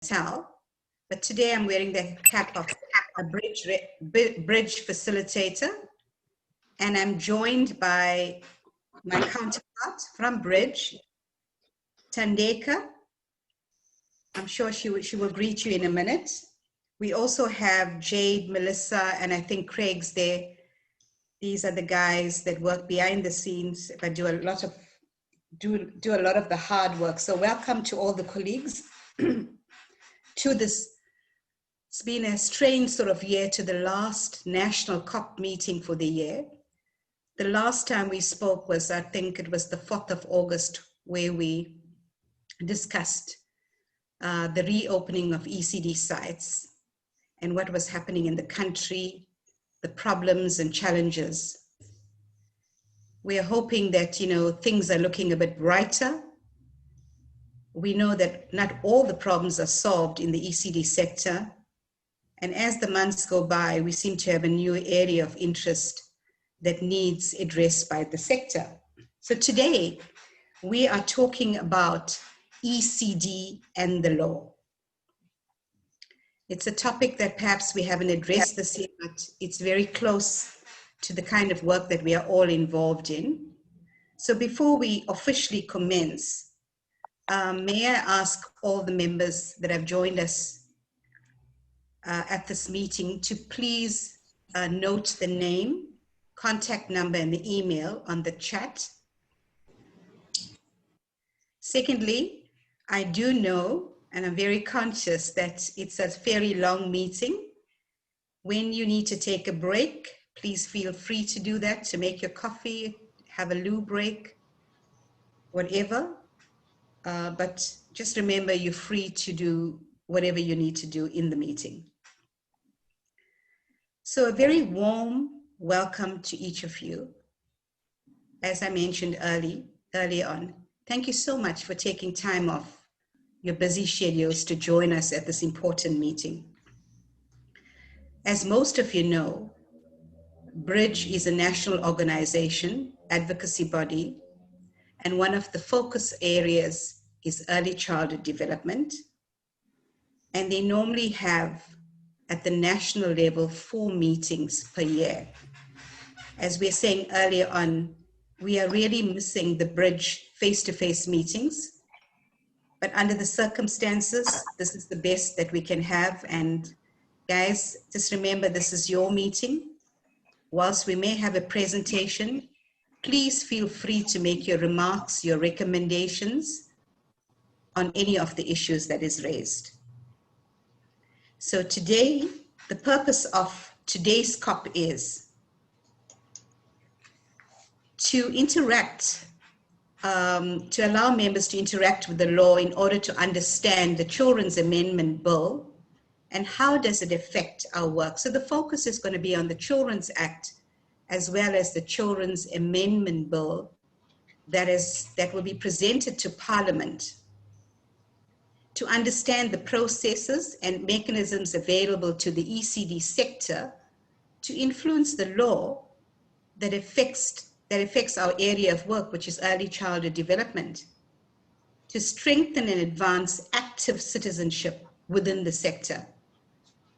tell, but today I'm wearing the cap of a bridge facilitator, and I'm joined by my counterpart from Bridge, Thandeka. I'm sure she will greet you in a minute. We also have Jade, Melissa, and I think Craig's there. These are the guys that work behind the scenes, but do a lot of the hard work. So welcome to all the colleagues to this. It's been a strange sort of year, to the last national COP meeting for the year. The last time we spoke was, I think it was the 4th of August, where we discussed the reopening of ECD sites and what was happening in the country, the problems and challenges. We are hoping that, things are looking a bit brighter. We know that not all the problems are solved in the ECD sector. And as the months go by, we seem to have a new area of interest that needs addressed by the sector. So today, we are talking about ECD and the law. It's a topic that perhaps we haven't addressed this year, but it's very close to the kind of work that we are all involved in. So before we officially commence, may I ask all the members that have joined us at this meeting to please note the name, contact number, and the email on the chat. Secondly, I do know, and I'm very conscious that it's a very long meeting. When you need to take a break, please feel free to do that, to make your coffee, have a loo break, whatever. But just remember, you're free to do whatever you need to do in the meeting. So a very warm welcome to each of you. As I mentioned early on, thank you so much for taking time off your busy schedules to join us at this important meeting. As most of you know, Bridge is a national organization, advocacy body, and one of the focus areas is early childhood development. And they normally have, at the national level, 4 meetings per year. As we were saying earlier on, we are really missing the Bridge face-to-face meetings. But under the circumstances, this is the best that we can have. And guys, just remember, this is your meeting. Whilst we may have a presentation, please feel free to make your remarks, your recommendations on any of the issues that is raised. So today, the purpose of today's COP is to interact, to allow members to interact with the law in order to understand the Children's Amendment Bill and how does it affect our work. So the focus is going to be on the Children's Act as well as the Children's Amendment Bill that will be presented to Parliament to understand the processes and mechanisms available to the ECD sector to influence the law that affects our area of work, which is early childhood development, to strengthen and advance active citizenship within the sector.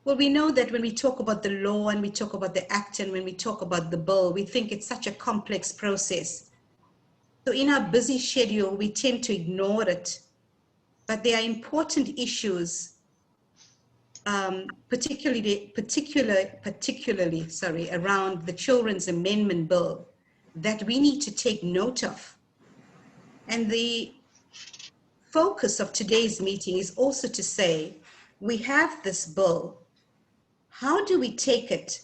Well, we know that when we talk about the law and we talk about the act and when we talk about the bill, we think it's such a complex process. So in our busy schedule, we tend to ignore it. But there are important issues, particularly around the Children's Amendment Bill that we need to take note of. And the focus of today's meeting is also to say, we have this bill. How do we take it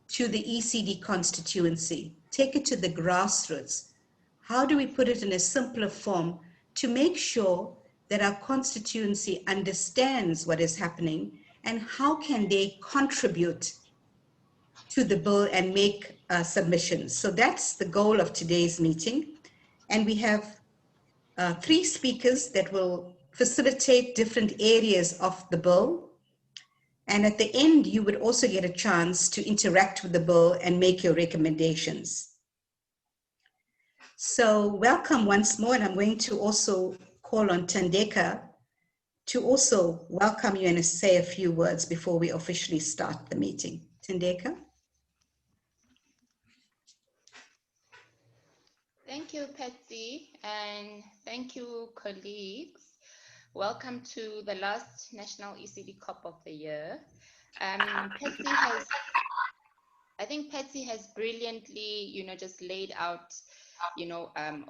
to the ECD constituency, take it to the grassroots? How do we put it in a simpler form to make sure that our constituency understands what is happening and how can they contribute to the bill and make submissions? So that's the goal of today's meeting. And we have 3 speakers that will facilitate different areas of the bill. And at the end, you would also get a chance to interact with the bill and make your recommendations. So welcome once more, and I'm going to also call on Thandeka to also welcome you and say a few words before we officially start the meeting. Tendeka? Thank you, Patsy, and thank you, colleagues. Welcome to the last National ECD COP of the year. I think Patsy has brilliantly, just laid out,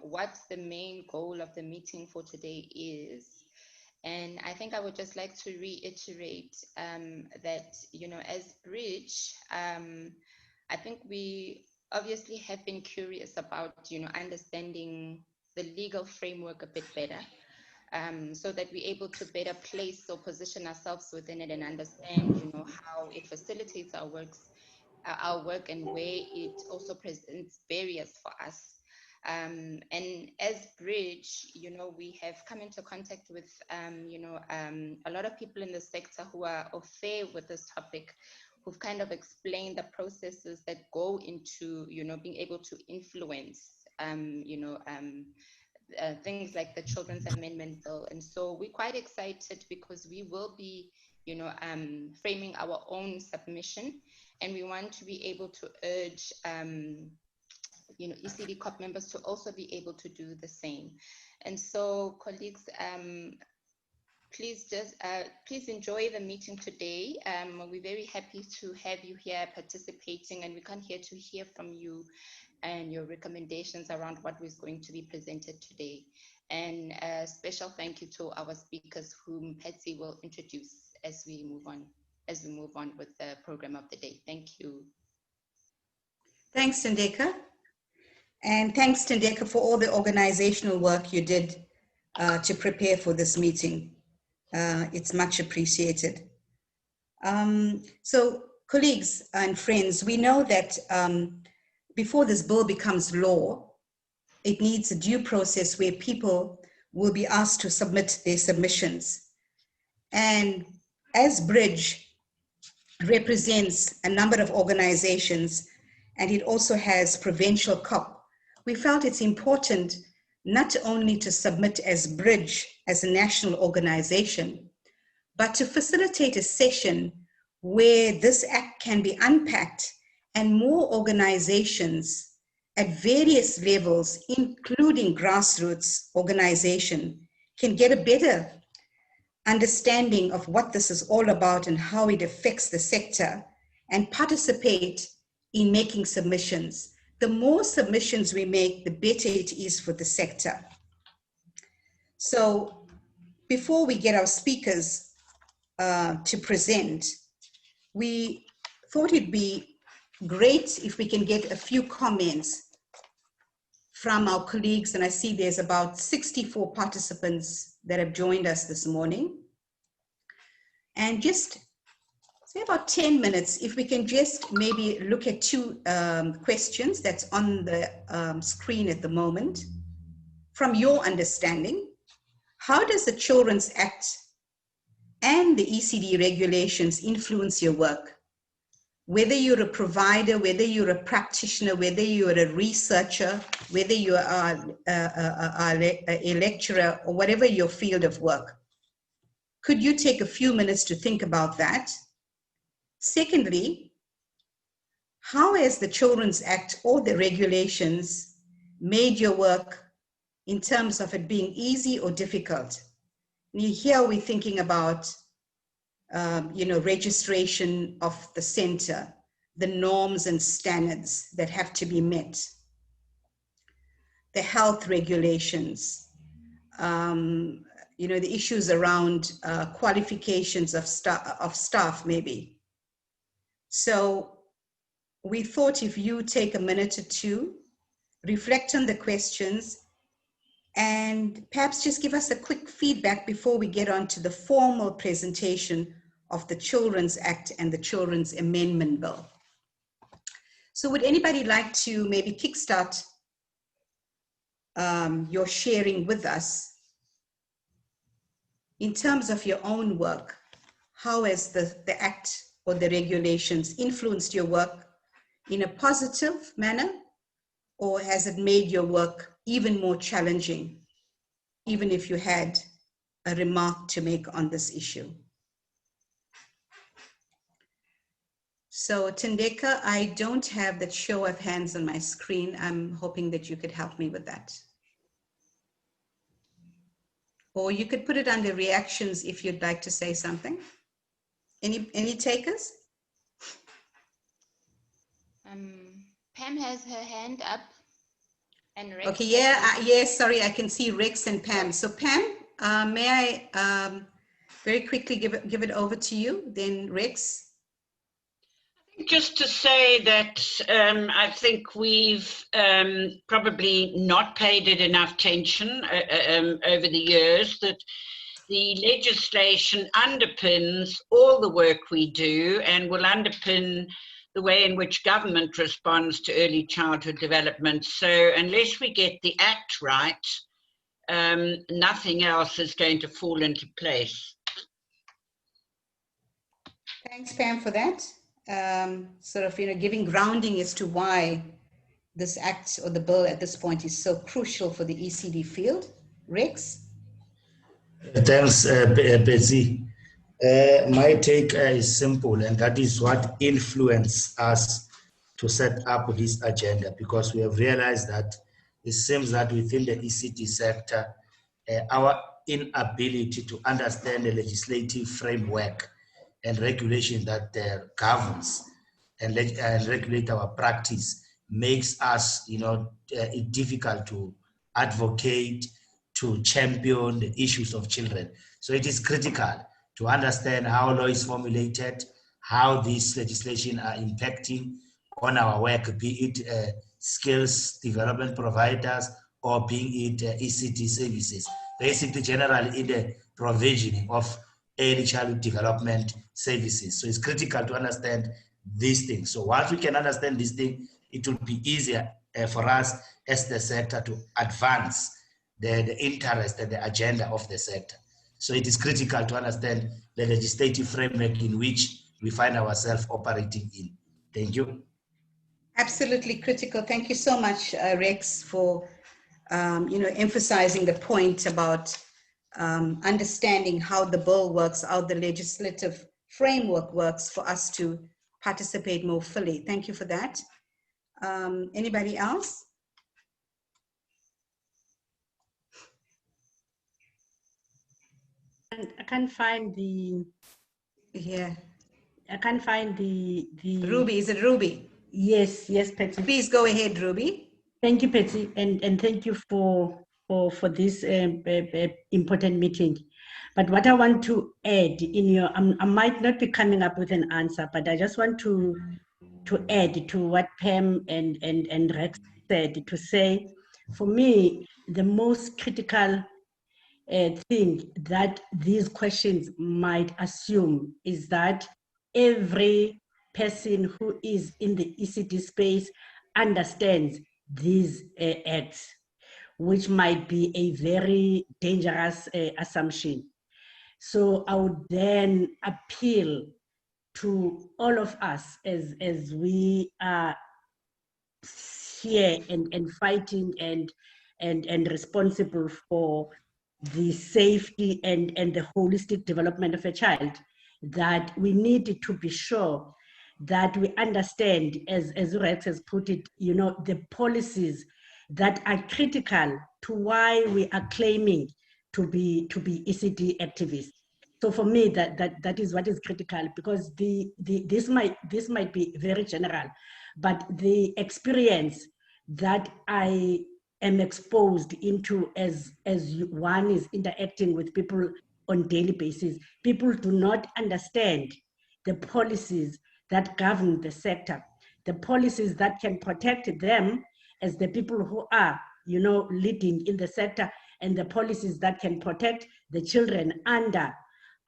what the main goal of the meeting for today is. And I think I would just like to reiterate that, as Bridge, I think we obviously have been curious about, understanding the legal framework a bit better, so that we're able to better place or position ourselves within it and understand, how it facilitates our work and where it also presents barriers for us. And as Bridge, we have come into contact with, a lot of people in the sector who are au fait with this topic, who've kind of explained the processes that go into, being able to influence, things like the Children's Amendment Bill. And so we're quite excited because we will be, framing our own submission, and we want to be able to urge, ECD COP members to also be able to do the same. And so, colleagues, please enjoy the meeting today. We're very happy to have you here participating, and we come here to hear from you and your recommendations around what is going to be presented today. And a special thank you to our speakers, whom Patsy will introduce as we move on with the program of the day. Thank you. Thanks, Tendeka. And thanks, Tendeka, for all the organizational work you did to prepare for this meeting. It's much appreciated. So, colleagues and friends, we know that before this bill becomes law, it needs a due process where people will be asked to submit their submissions. And as Bridge represents a number of organizations, and it also has Provincial COP, we felt it's important not only to submit as Bridge, as a national organization, but to facilitate a session where this act can be unpacked and more organizations at various levels, including grassroots organization, can get a better understanding of what this is all about and how it affects the sector and participate in making submissions. The more submissions we make, the better it is for the sector. So before we get our speakers to present, we thought it'd be great if we can get a few comments from our colleagues, and I see there's about 64 participants that have joined us this morning. And just say about 10 minutes, if we can just maybe look at two questions that's on the screen at the moment. From your understanding, how does the Children's Act and the ECD regulations influence your work? Whether you're a provider, whether you're a practitioner, whether you're a researcher, whether you are a lecturer, or whatever your field of work. Could you take a few minutes to think about that? Secondly, how has the Children's Act or the regulations made your work in terms of it being easy or difficult? Here we're thinking about registration of the center, the norms and standards that have to be met, the health regulations, the issues around qualifications of staff maybe. So we thought if you take a minute or two, reflect on the questions, and perhaps just give us a quick feedback before we get on to the formal presentation of the Children's Act and the Children's Amendment Bill. So would anybody like to maybe kickstart your sharing with us in terms of your own work? How has the Act or the regulations influenced your work in a positive manner, or has it made your work even more challenging, even if you had a remark to make on this issue? So Tindeka, I don't have that show of hands on my screen. I'm hoping that you could help me with that. Or you could put it under reactions if you'd like to say something. Any takers? Pam has her hand up. And Rex. Okay, yes, sorry, I can see Rex and Pam. So Pam, may I very quickly give it over to you, then Rex. Just to say that I think we've probably not paid it enough attention over the years, that the legislation underpins all the work we do and will underpin the way in which government responds to early childhood development. So unless we get the act right, nothing else is going to fall into place. Thanks, Pam, for that. Sort of, giving grounding as to why this act or the bill at this point is so crucial for the ECD field. Rex? Thanks, Betsy. My take is simple, and that is what influenced us to set up this agenda, because we have realized that it seems that within the ECD sector, our inability to understand the legislative framework and regulation that governs and regulate our practice makes us, it difficult to advocate, to champion the issues of children. So it is critical to understand how law is formulated, how these legislation are impacting on our work, be it skills development providers or being it ECD services, basically generally in the provisioning of early childhood development services. So it's critical to understand these things. So once we can understand these things, it will be easier for us as the sector to advance the interest and the agenda of the sector. So it is critical to understand the legislative framework in which we find ourselves operating in. Thank you. Absolutely critical. Thank you so much, Rex, for emphasizing the point about understanding how the bill works, how the legislative framework works for us to participate more fully. Thank you for that. Anybody else? I can't find the. Yeah. I can't find the. Ruby, is it Ruby? Yes, Patsy. Please go ahead, Ruby. Thank you, Patsy, and thank you for this important meeting. But what I want to add I might not be coming up with an answer, but I just want to add to what Pam and Rex said, to say, for me, the most critical thing that these questions might assume is that every person who is in the ECD space understands these acts, which might be a very dangerous assumption. So I would then appeal to all of us as we are here and fighting and responsible for the safety and the holistic development of a child, that we need to be sure that we understand, as Rex has put it, the policies that are critical to why we are claiming to be ECD activists. So for me, that is what is critical, because this might be very general, but the experience that I am exposed into as one is interacting with people on daily basis, people do not understand the policies that govern the sector, the policies that can protect them as the people who are, leading in the sector, and the policies that can protect the children under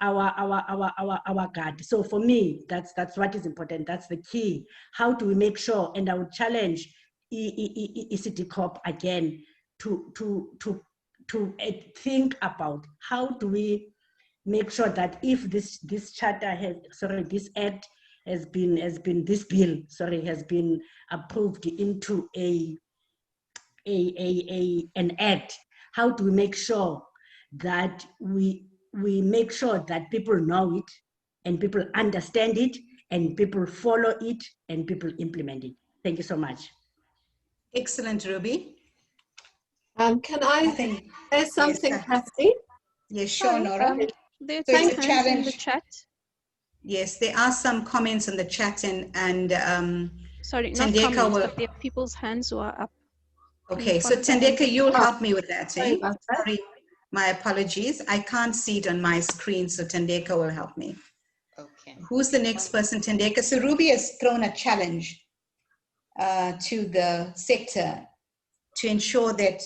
our guard. So for me, that's what is important. That's the key. How do we make sure? And I would challenge ECD Corp again to think about how do we make sure that if this charter this act has been this bill has been approved into an act, how do we make sure that we we make sure that people know it and people understand it and people follow it and people implement it. Thank you so much. Excellent, Ruby. Can I think, say something, yes, Patsy? yes, sure, Hi, Nora. there are So some it's a hands in the challenge. chat. Yes, there are some comments in the chat, and Sorry, not Tendeka comments, will. but there are people's hands who are up. Can you Okay, so follow the hands? Tendeka, you'll help me with that, Sorry eh? about that. Sorry, my apologies. I can't see it on my screen, so Tendeka will help me. Okay. Who's the next person, Tendeka? So Ruby has thrown a challenge to the sector to ensure that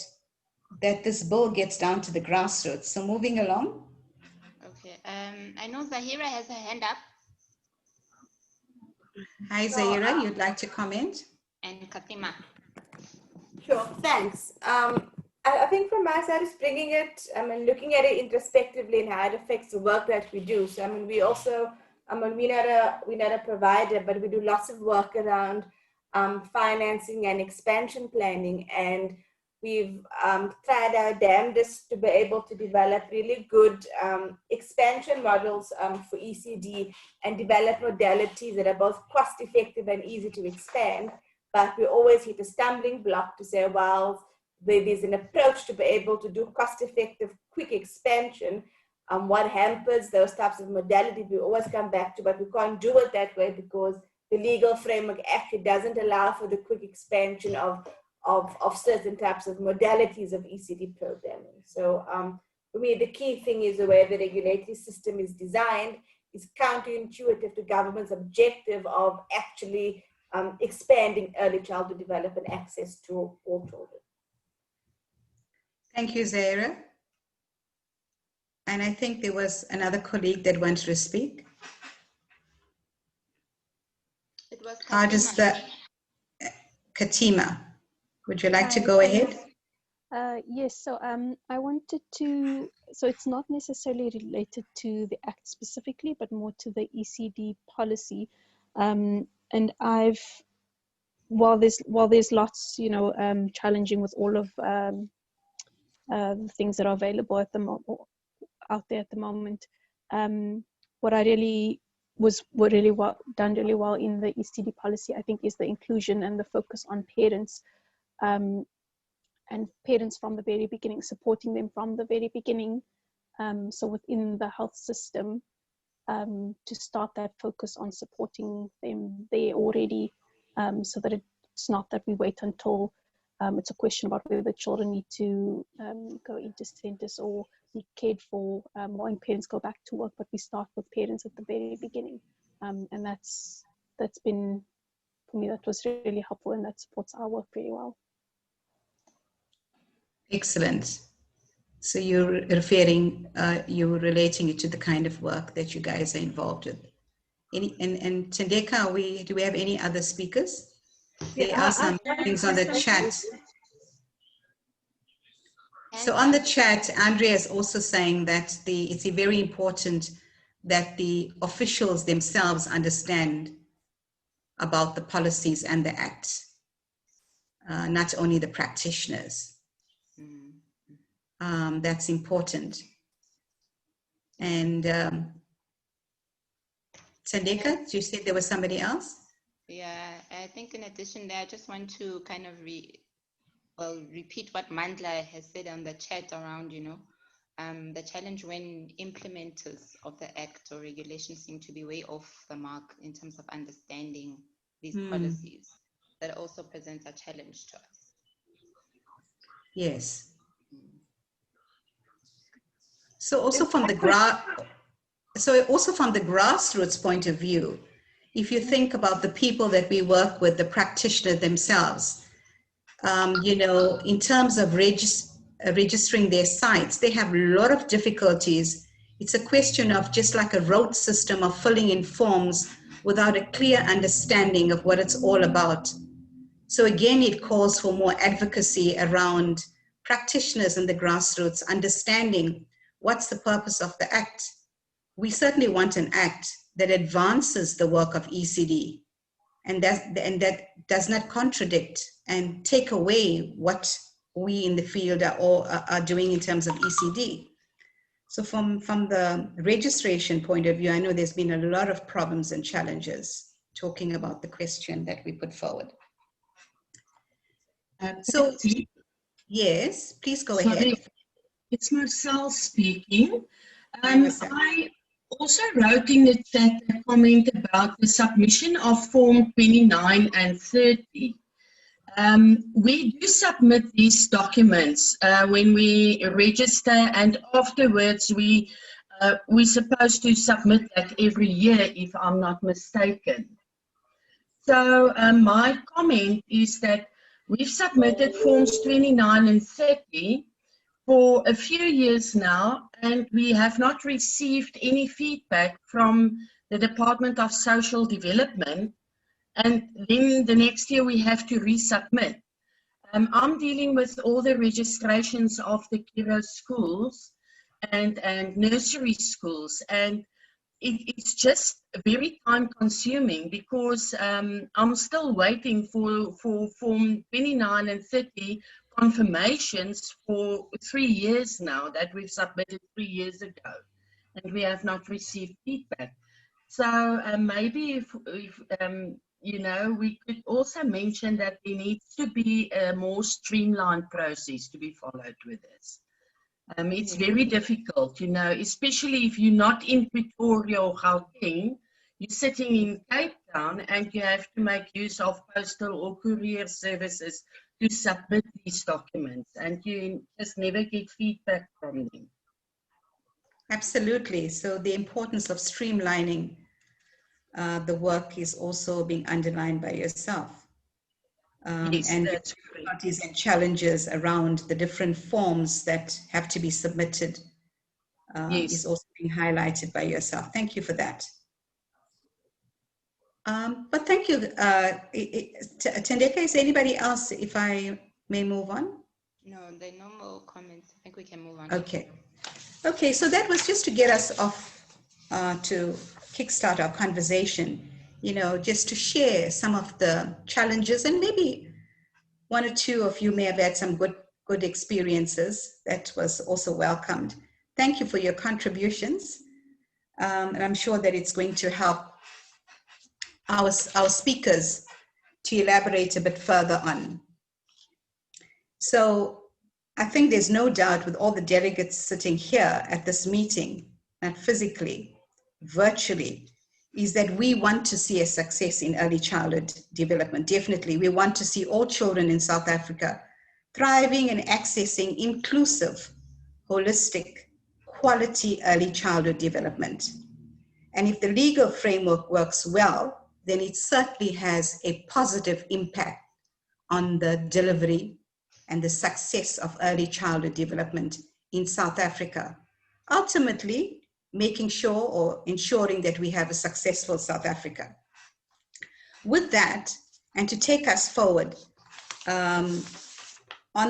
this bill gets down to the grassroots. So moving along. Okay. I know Zahira has her hand up, Hi, Zahira, you'd like to comment? and Katima. Sure, thanks. I think from my side is bringing it, looking at it introspectively and how it affects the work that we do. So, we also, we're not a provider, but we do lots of work around financing and expansion planning. And we've tried our damnedest to be able to develop really good expansion models for ECD and develop modalities that are both cost effective and easy to expand. But we always hit a stumbling block to say, well, there's an approach to be able to do cost-effective, quick expansion. What hampers those types of modalities, we always come back to, but we can't do it that way because the legal framework actually doesn't allow for the quick expansion of certain types of modalities of ECD programming. So for me, the key thing is the way the regulatory system is designed is counterintuitive to government's objective of actually expanding early childhood development access to all children. Thank you, Zahira. And I think there was another colleague that wanted to speak. It was How does Katima. the Katima? Would you like to Hi, go thanks. ahead? Yes, so I wanted to, so it's not necessarily related to the Act specifically, but more to the ECD policy. And while there's lots, challenging with all of the things that are available at out there at the moment, what done really well in the ECD policy, I think, is the inclusion and the focus on parents, and parents from the very beginning, supporting them from the very beginning. So within the health system, to start that focus on supporting them there already, so that it's not that we wait until it's a question about whether the children need to go into centers or be cared for when parents go back to work, but we start with parents at the very beginning. And that's been, for me, that was really helpful, and that supports our work very well. Excellent. So you're relating it to the kind of work that you guys are involved with. And Tendeka, do we have any other speakers? There are some things on the chat. So on the chat, Andrea is also saying that it's very important that the officials themselves understand about the policies and the Act, not only the practitioners. That's important. And Tendeka, you said there was somebody else? Yeah, I think in addition there, I just want to kind of repeat what Mandla has said on the chat around, the challenge when implementers of the Act or regulations seem to be way off the mark in terms of understanding these policies. That also presents a challenge to us. Yes. So also from the grassroots point of view, if you think about the people that we work with, the practitioners themselves, in terms of registering their sites, they have a lot of difficulties. It's a question of just like a rote system of filling in forms without a clear understanding of what it's all about. So again, it calls for more advocacy around practitioners in the grassroots, understanding what's the purpose of the Act. We certainly want an Act that advances the work of ECD and that does not contradict and take away what we in the field are doing in terms of ECD. So from the registration point of view, I know there's been a lot of problems and challenges talking about the question that we put forward. So, Patsy, yes, please go sorry, ahead. it's Marcel speaking. Hi, Marcel. I also wrote in the chat a comment about the submission of Form 29 and 30. We do submit these documents when we register, and afterwards we're supposed to submit that every year, if I'm not mistaken. So my comment is that we've submitted Forms 29 and 30 for a few years now, and we have not received any feedback from the Department of Social Development, and then the next year we have to resubmit. I'm dealing with all the registrations of the Kiro schools and nursery schools, and it's just very time consuming because I'm still waiting for Form 29 and 30 confirmations for 3 years now that we've submitted 3 years ago, and we have not received feedback. So maybe if you know, we could also mention that there needs to be a more streamlined process to be followed with this. It's very difficult, you know, especially if you're not in Pretoria or Gauteng, you're sitting in Cape Town and you have to make use of postal or courier services to submit these documents, and you just never get feedback from them. Absolutely. So the importance of streamlining the work is also being underlined by yourself. Yes, and that's difficulties and challenges around the different forms that have to be submitted yes. is also being highlighted by yourself. Thank you for that. But thank you, Tendeka. Is there anybody else, if I may move on? No, there are no more comments. I think we can move on. Okay. Okay, so that was just to get us off to kickstart our conversation, you know, just to share some of the challenges, and maybe one or two of you may have had some good experiences. That was also welcomed. Thank you for your contributions. And I'm sure that it's going to help our speakers to elaborate a bit further on. So I think there's no doubt with all the delegates sitting here at this meeting, not physically, virtually, is that we want to see a success in early childhood development. Definitely, we want to see all children in South Africa thriving and accessing inclusive, holistic, quality early childhood development. And if the legal framework works well, then it certainly has a positive impact on the delivery and the success of early childhood development in South Africa. Ultimately, making sure or ensuring that we have a successful South Africa. With that, and to take us forward on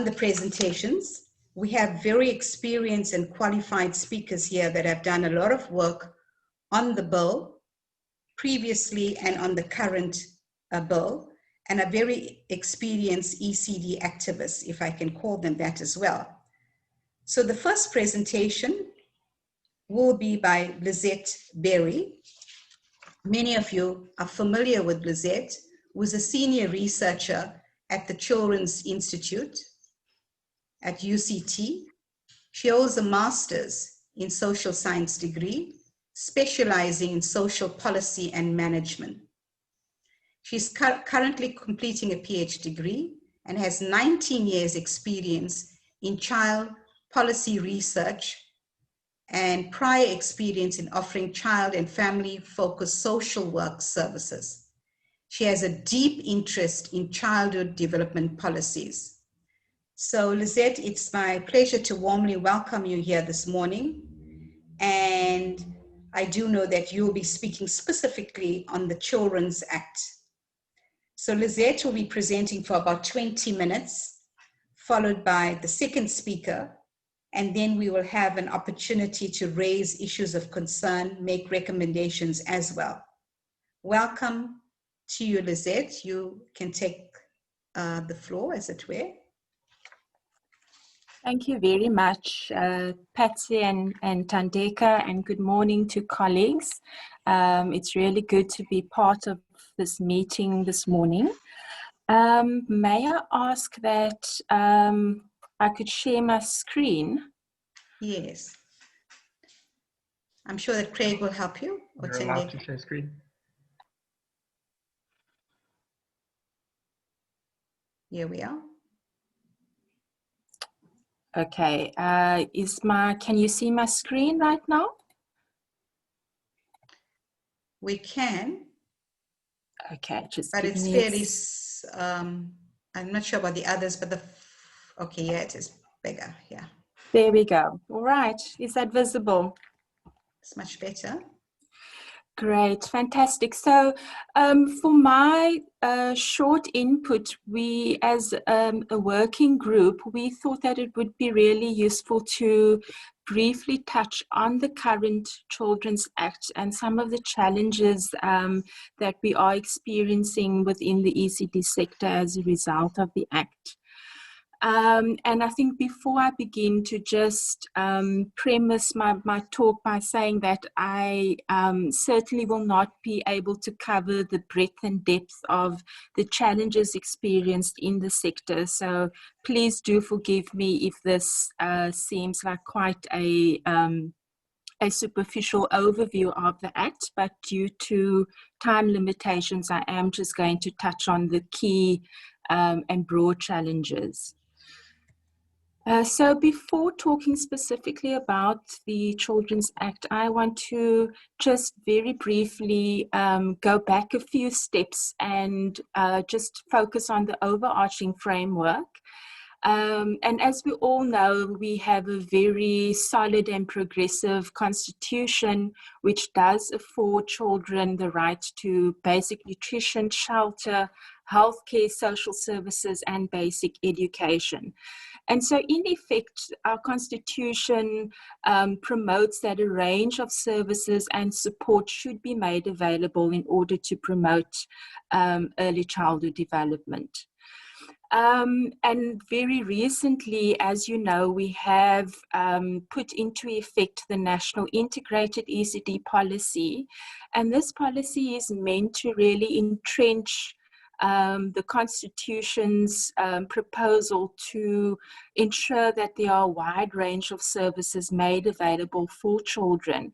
the presentations, we have very experienced and qualified speakers here that have done a lot of work on the bill previously and on the current bill, and are very experienced ECD activists, if I can call them that as well. So the first presentation will be by Lizette Berry. Many of you are familiar with Lizette, who is a senior researcher at the Children's Institute at UCT. She holds a master's in social science degree, specializing in social policy and management. She's currently completing a PhD degree and has 19 years experience in child policy research and prior experience in offering child and family-focused social work services. She has a deep interest in childhood development policies. So Lizette, it's my pleasure to warmly welcome you here this morning. And I do know that you'll be speaking specifically on the Children's Act. So Lizette will be presenting for about 20 minutes, followed by the second speaker, and then we will have an opportunity to raise issues of concern, make recommendations as well. Welcome to you, Lizette. You can take the floor, as it were. Thank you very much, Patsy and Tandeka, and good morning to colleagues. It's really good to be part of this meeting this morning. May I ask that I could share my screen? Yes. I'm sure that Craig will help you. Or You're allowed to share screen. Here we are. Okay, can you see my screen right now? We can. Okay, just but give it's me fairly, I'm not sure about the others, but okay, yeah, it is bigger, yeah. There we go. All right, is that visible? It's much better. Great, fantastic. So for my short input, we as a working group, we thought that it would be really useful to briefly touch on the current Children's Act and some of the challenges that we are experiencing within the ECD sector as a result of the Act. And I think before I begin to just premise my talk by saying that I certainly will not be able to cover the breadth and depth of the challenges experienced in the sector. So please do forgive me if this seems like quite a superficial overview of the Act, but due to time limitations, I am just going to touch on the key and broad challenges. So before talking specifically about the Children's Act, I want to just very briefly go back a few steps and just focus on the overarching framework. And as we all know, we have a very solid and progressive constitution, which does afford children the right to basic nutrition, shelter, healthcare, social services, and basic education. And so in effect, our constitution promotes that a range of services and support should be made available in order to promote early childhood development. And very recently, as you know, we have put into effect the National Integrated ECD Policy. And this policy is meant to really entrench the Constitution's proposal to ensure that there are a wide range of services made available for children.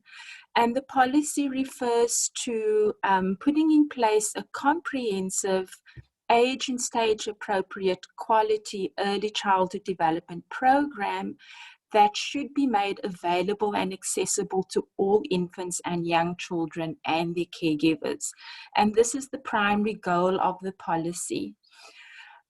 And the policy refers to putting in place a comprehensive age and stage appropriate quality early childhood development program that should be made available and accessible to all infants and young children and their caregivers. And this is the primary goal of the policy.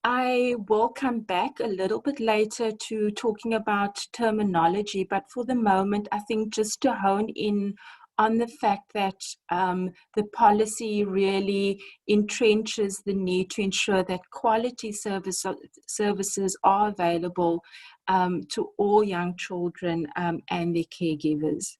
I will come back a little bit later to talking about terminology, but for the moment, I think just to hone in on the fact that the policy really entrenches the need to ensure that quality services are available to all young children and their caregivers.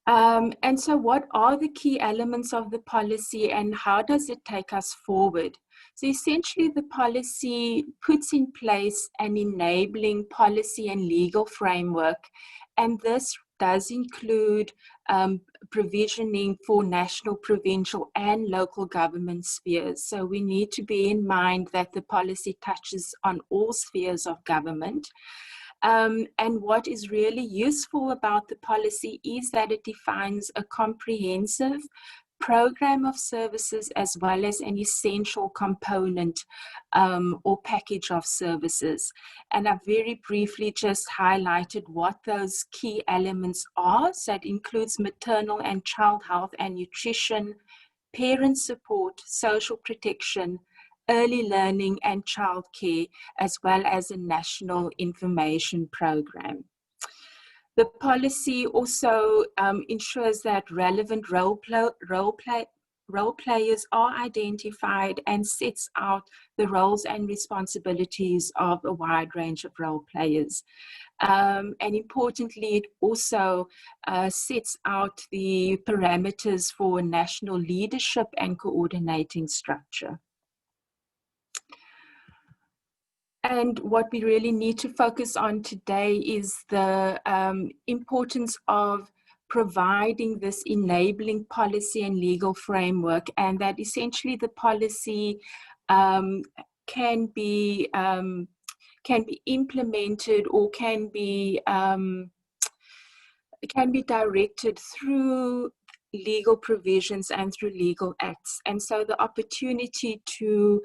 And so what are the key elements of the policy and how does it take us forward? So essentially the policy puts in place an enabling policy and legal framework, and this does include provisioning for national, provincial, and local government spheres. So we need to bear in mind that the policy touches on all spheres of government. And what is really useful about the policy is that it defines a comprehensive program of services as well as an essential component or package of services. And I've very briefly just highlighted what those key elements are. So it includes maternal and child health and nutrition, parent support, social protection, early learning and childcare, as well as a national information program. The policy also ensures that relevant role players are identified and sets out the roles and responsibilities of a wide range of role players. And importantly, it also sets out the parameters for national leadership and coordinating structure. And what we really need to focus on today is the importance of providing this enabling policy and legal framework, and that essentially the policy can be implemented or can be directed through legal provisions and through legal acts. And so the opportunity to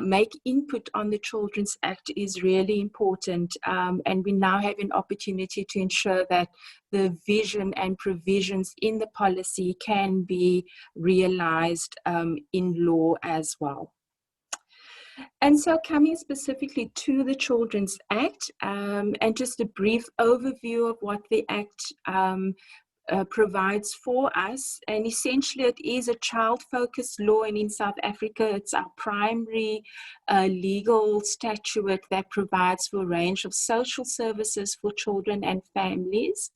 make input on the Children's Act is really important. And we now have an opportunity to ensure that the vision and provisions in the policy can be realized in law as well. And so coming specifically to the Children's Act, and just a brief overview of what the Act provides for us. And essentially it is a child-focused law, and in South Africa it's our primary legal statute that provides for a range of social services for children and families,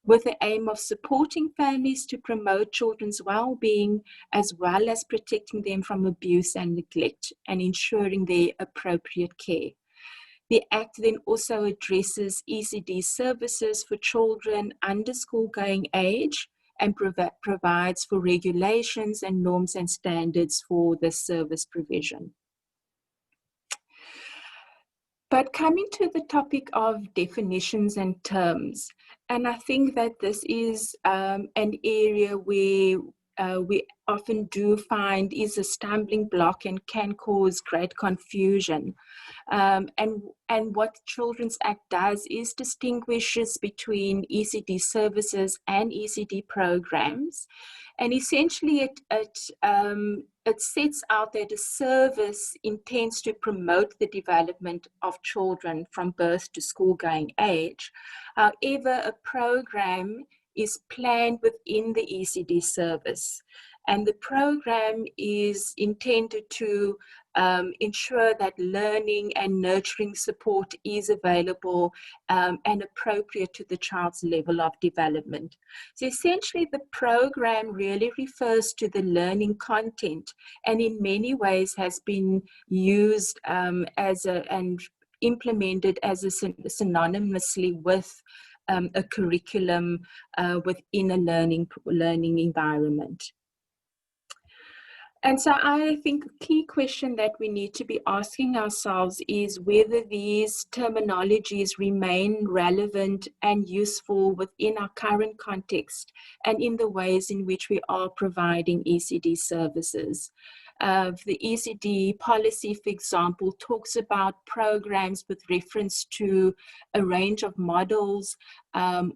with the aim of supporting families to promote children's well-being, as well as protecting them from abuse and neglect and ensuring their appropriate care. The Act then also addresses ECD services for children under school-going age and provides for regulations and norms and standards for the service provision. But coming to the topic of definitions and terms, and I think that this is an area where we often do find is a stumbling block and can cause great confusion. And what Children's Act does is distinguishes between ECD services and ECD programs. And essentially it sets out that a service intends to promote the development of children from birth to school-going age. However, a program is planned within the ECD service, and the program is intended to ensure that learning and nurturing support is available and appropriate to the child's level of development. So essentially the program really refers to the learning content, and in many ways has been used and implemented as synonymously with a curriculum within a learning environment. And so I think the key question that we need to be asking ourselves is whether these terminologies remain relevant and useful within our current context and in the ways in which we are providing ECD services. The ECD policy, for example, talks about programs with reference to a range of models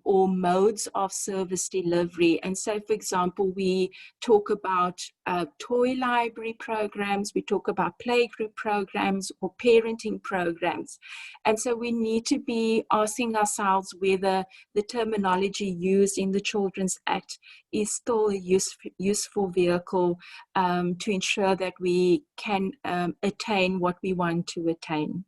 or modes of service delivery. And so, for example, we talk about toy library programs, we talk about playgroup programs or parenting programs. And so we need to be asking ourselves whether the terminology used in the Children's Act is still a useful vehicle to ensure that we can attain what we want to attain.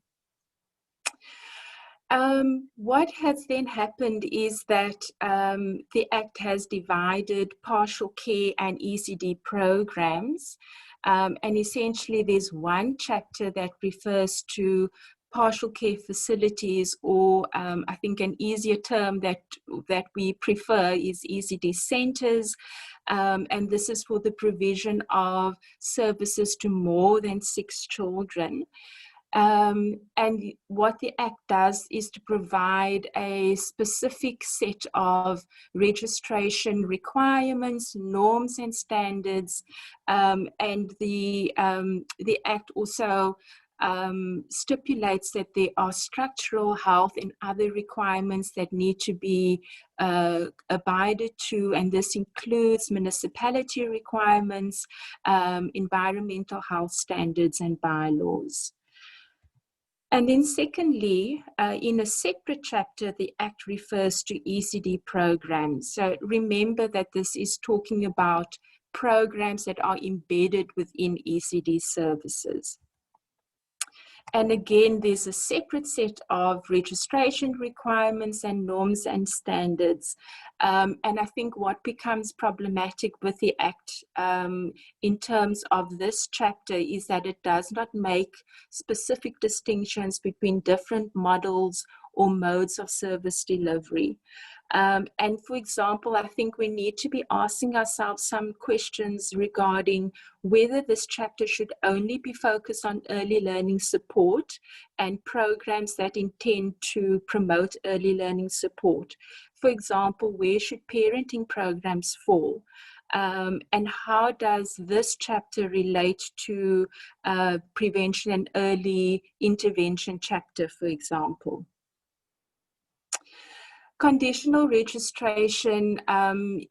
What has then happened is that the Act has divided partial care and ECD programs, and essentially there's one chapter that refers to partial care facilities, or I think an easier term that we prefer is ECD centers, and this is for the provision of services to more than 6 children. And what the Act does is to provide a specific set of registration requirements, norms and standards, and the Act also stipulates that there are structural, health and other requirements that need to be abided to, and this includes municipality requirements, environmental health standards and bylaws. And then secondly, in a separate chapter, the Act refers to ECD programs. So remember that this is talking about programs that are embedded within ECD services. And again, there's a separate set of registration requirements and norms and standards. And I think what becomes problematic with the Act in terms of this chapter is that it does not make specific distinctions between different models or modes of service delivery. And for example, I think we need to be asking ourselves some questions regarding whether this chapter should only be focused on early learning support and programs that intend to promote early learning support. For example, where should parenting programs fall? And how does this chapter relate to prevention and early intervention chapter, for example? Conditional registration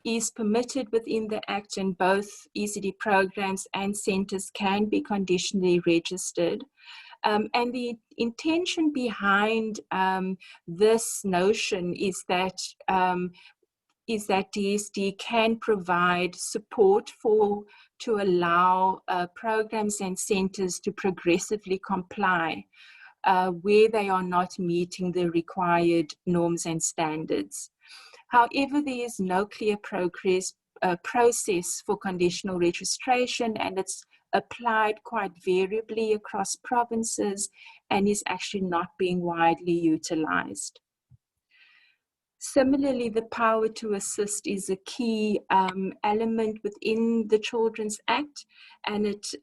is permitted within the Act, and both ECD programs and centres can be conditionally registered. And the intention behind this notion is that DSD can provide support to allow programs and centres to progressively comply where they are not meeting the required norms and standards. However, there is no clear process for conditional registration, and it's applied quite variably across provinces and is actually not being widely utilized. Similarly, the power to assist is a key element within the Children's Act, and it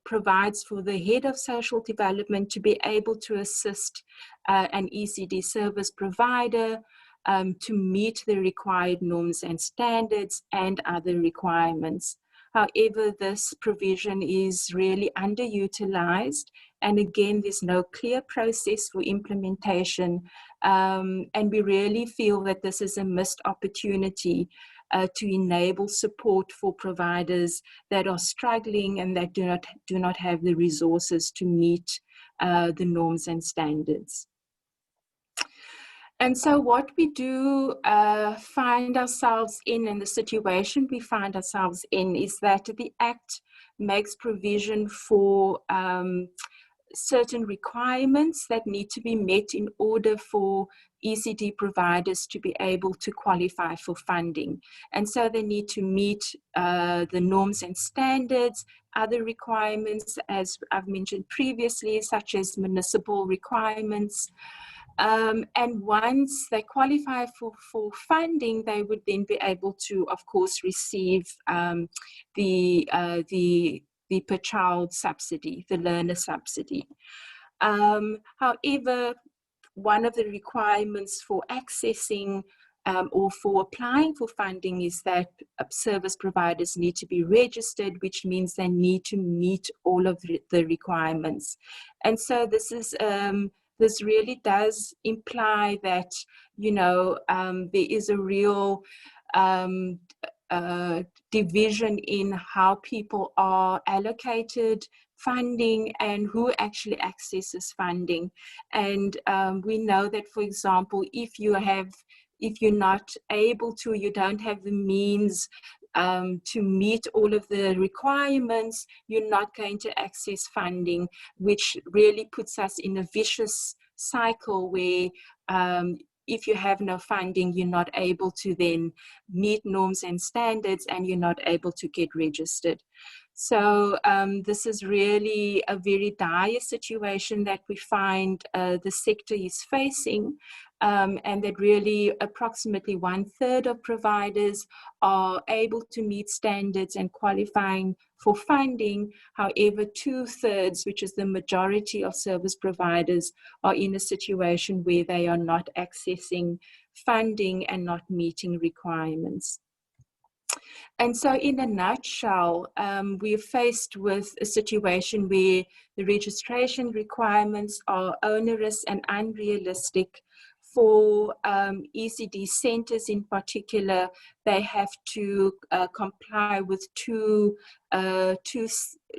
provides for the head of social development to be able to assist an ECD service provider to meet the required norms and standards and other requirements. However, this provision is really underutilized, and again, there's no clear process for implementation, and we really feel that this is a missed opportunity to enable support for providers that are struggling and that do not have the resources to meet the norms and standards. And so what we do find ourselves in, and the situation we find ourselves in, is that the Act makes provision for certain requirements that need to be met in order for ECD providers to be able to qualify for funding. And so they need to meet the norms and standards, other requirements, as I've mentioned previously, such as municipal requirements. And once they qualify for funding, they would then be able to, of course, receive the per child subsidy, the learner subsidy. However, one of the requirements for accessing or for applying for funding is that service providers need to be registered, which means they need to meet all of the requirements. And so this is this really does imply that, you know, there is a real division in how people are allocated funding and who actually accesses funding. And we know that, for example, if you're not able to, you don't have the means to meet all of the requirements, you're not going to access funding, which really puts us in a vicious cycle where if you have no funding, you're not able to then meet norms and standards, and you're not able to get registered. So this is really a very dire situation that we find the sector is facing, and that really approximately 1/3 of providers are able to meet standards and qualifying for funding. However, 2/3, which is the majority of service providers, are in a situation where they are not accessing funding and not meeting requirements. And so in a nutshell, we're faced with a situation where the registration requirements are onerous and unrealistic For ECD centers in particular, they have to comply with two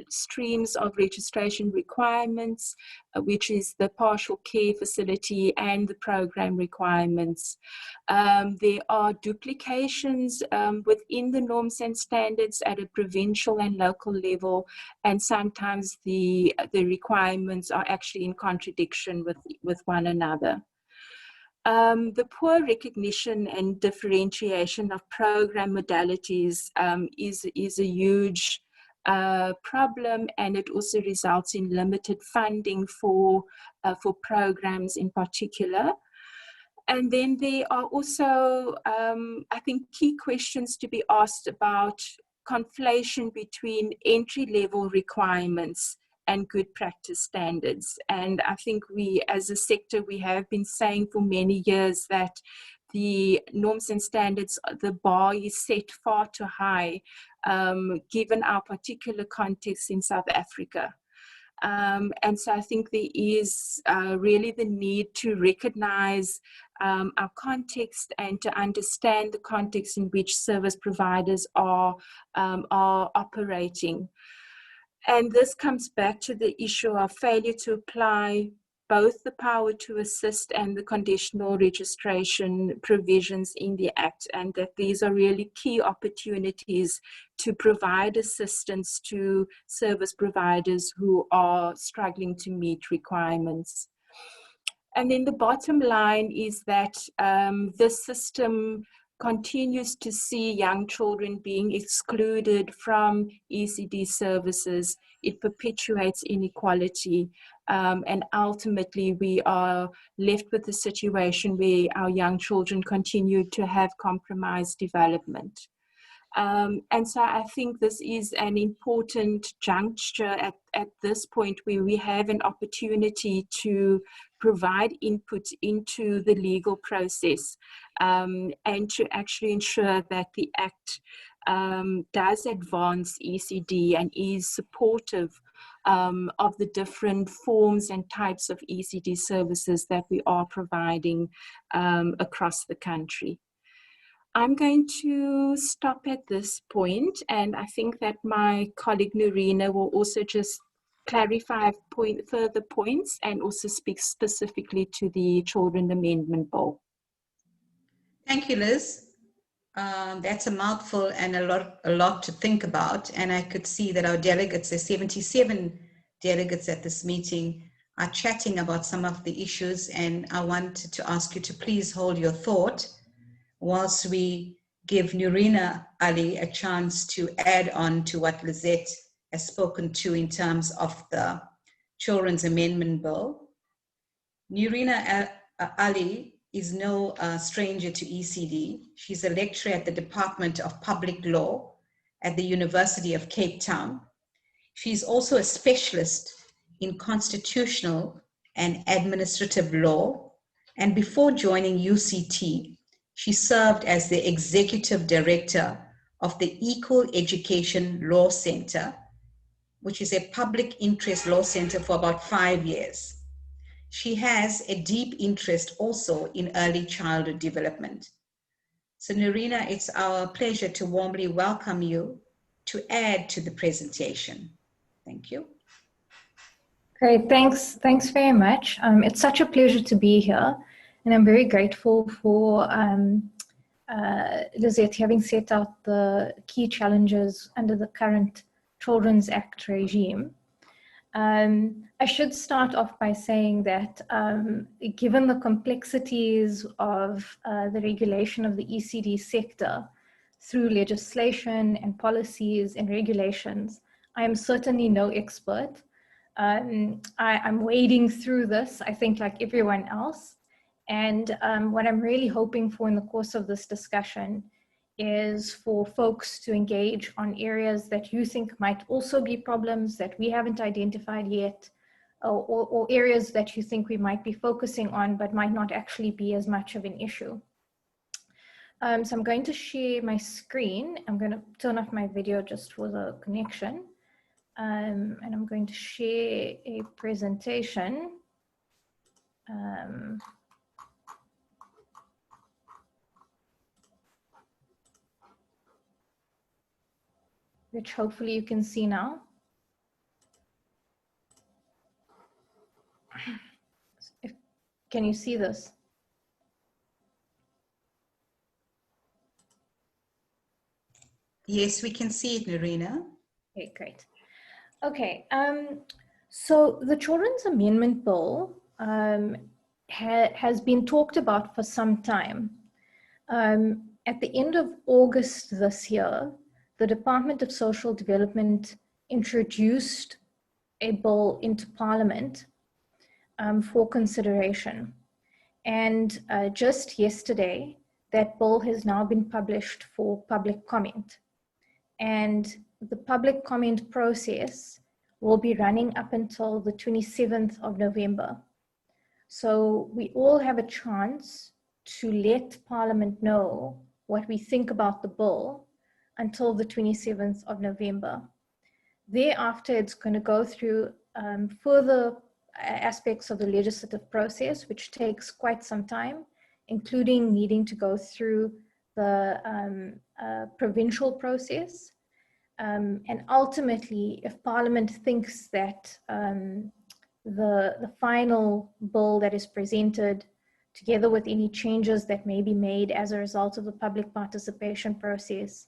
streams of registration requirements, which is the partial care facility and the program requirements. There are duplications within the norms and standards at a provincial and local level, and sometimes the requirements are actually in contradiction with one another. The poor recognition and differentiation of program modalities is a huge problem, and it also results in limited funding for programs in particular. And then there are also, I think, key questions to be asked about conflation between entry-level requirements and good practice standards. And I think we, as a sector, we have been saying for many years that the norms and standards, the bar is set far too high, given our particular context in South Africa. And so I think there is really the need to recognize our context and to understand the context in which service providers are operating. And this comes back to the issue of failure to apply both the power to assist and the conditional registration provisions in the Act, and that these are really key opportunities to provide assistance to service providers who are struggling to meet requirements. And then the bottom line is that this system continues to see young children being excluded from ECD services. It perpetuates inequality, and ultimately we are left with a situation where our young children continue to have compromised development. And so I think this is an important juncture at this point where we have an opportunity to provide input into the legal process, and to actually ensure that the Act does advance ECD and is supportive of the different forms and types of ECD services that we are providing across the country. I'm going to stop at this point, and I think that my colleague Norina will also just clarify further points and also speak specifically to the Children Amendment Bill. Thank you, Liz. That's a mouthful and a lot to think about, and I could see that our delegates, there's 77 delegates at this meeting, are chatting about some of the issues, and I wanted to ask you to please hold your thought whilst we give Norina Ali a chance to add on to what Lizette has spoken to in terms of the Children's Amendment Bill. Norina Ali is no stranger to ECD. She's a lecturer at the Department of Public Law at the University of Cape Town. She's also a specialist in constitutional and administrative law, and before joining UCT, she served as the executive director of the Equal Education Law Center, which is a public interest law center, for about 5 years. She has a deep interest also in early childhood development. So Norina, it's our pleasure to warmly welcome you to add to the presentation. Thank you. Great, thanks very much. It's such a pleasure to be here, and I'm very grateful for Lizette having set out the key challenges under the current Children's Act regime. I should start off by saying that given the complexities of the regulation of the ECD sector through legislation and policies and regulations, I am certainly no expert. I'm wading through this, I think, like everyone else. And what I'm really hoping for in the course of this discussion is for folks to engage on areas that you think might also be problems that we haven't identified yet, or areas that you think we might be focusing on but might not actually be as much of an issue. So I'm going to share my screen. I'm going to turn off my video just for the connection. And I'm going to share a presentation. which hopefully you can see now. Can you see this? Yes, we can see it, Narina. Okay, great. Okay, so the Children's Amendment Bill has been talked about for some time. At the end of August this year, the Department of Social Development introduced a bill into Parliament for consideration. And just yesterday, that bill has now been published for public comment. And the public comment process will be running up until the 27th of November. So we all have a chance to let Parliament know what we think about the bill until the 27th of November. Thereafter, it's going to go through further aspects of the legislative process, which takes quite some time, including needing to go through the provincial process. And ultimately, if Parliament thinks that the final bill that is presented, together with any changes that may be made as a result of the public participation process,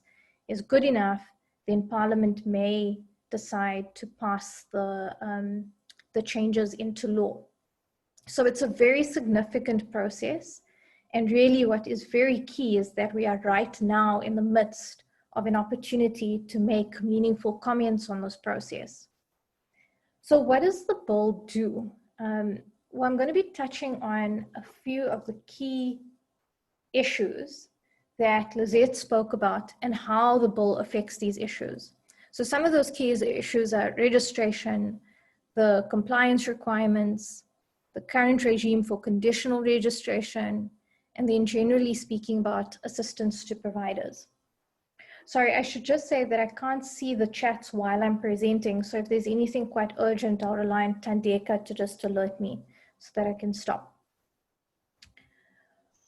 is good enough, then Parliament may decide to pass the changes into law. So it's a very significant process. And really what is very key is that we are right now in the midst of an opportunity to make meaningful comments on this process. So what does the bill do? Well, I'm going to be touching on a few of the key issues that Lizette spoke about and how the bill affects these issues. So some of those key issues are registration, the compliance requirements, the current regime for conditional registration, and then generally speaking about assistance to providers. Sorry, I should just say that I can't see the chats while I'm presenting, so if there's anything quite urgent, I'll rely on Tandeka to just alert me so that I can stop.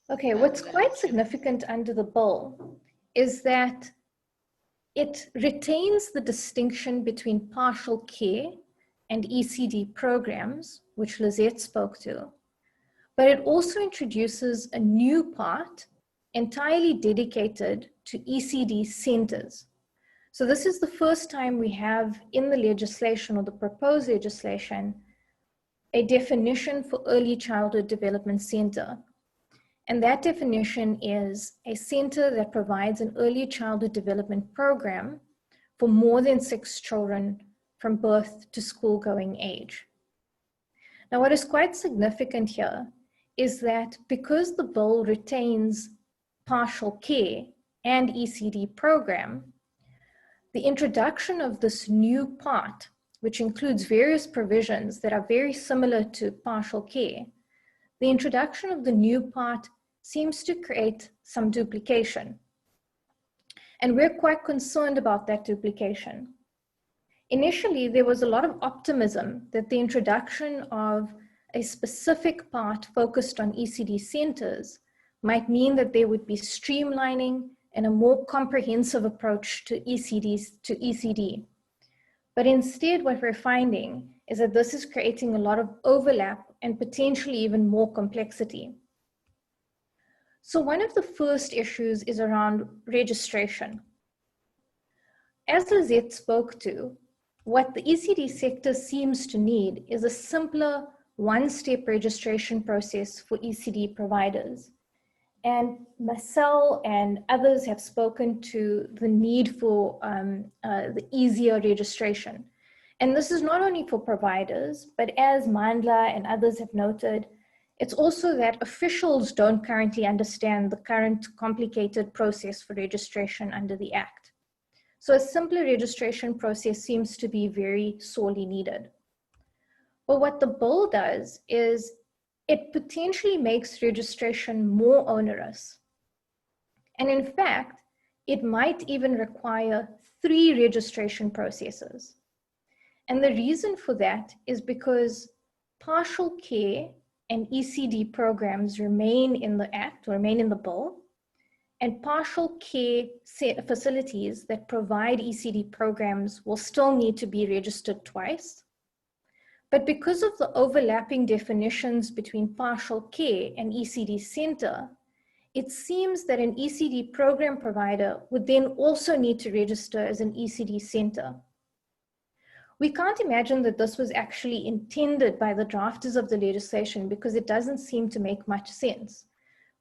Okay, what's quite significant under the bill is that it retains the distinction between partial care and ECD programs, which Lizette spoke to, but it also introduces a new part entirely dedicated to ECD centers. So this is the first time we have in the legislation or the proposed legislation a definition for early childhood development center. And that definition is a center that provides an early childhood development program for more than 6 children from birth to school-going age. Now, what is quite significant here is that because the bill retains partial care and ECD program, the introduction of this new part, which includes various provisions that are very similar to partial care, the introduction of the new part seems to create some duplication. And we're quite concerned about that duplication. Initially, there was a lot of optimism that the introduction of a specific part focused on ECD centers might mean that there would be streamlining and a more comprehensive approach to ECD. But instead, what we're finding is that this is creating a lot of overlap and potentially even more complexity. So one of the first issues is around registration. As Lizette spoke to, what the ECD sector seems to need is a simpler one-step registration process for ECD providers. And Marcel and others have spoken to the need for the easier registration. And this is not only for providers, but as Mandla and others have noted, it's also that officials don't currently understand the current complicated process for registration under the Act. So a simpler registration process seems to be very sorely needed. But what the bill does is it potentially makes registration more onerous. And in fact, it might even require 3 registration processes. And the reason for that is because partial care and ECD programs remain in the Act, or remain in the bill, and partial care facilities that provide ECD programs will still need to be registered twice. But because of the overlapping definitions between partial care and ECD center, it seems that an ECD program provider would then also need to register as an ECD center. We can't imagine that this was actually intended by the drafters of the legislation because it doesn't seem to make much sense.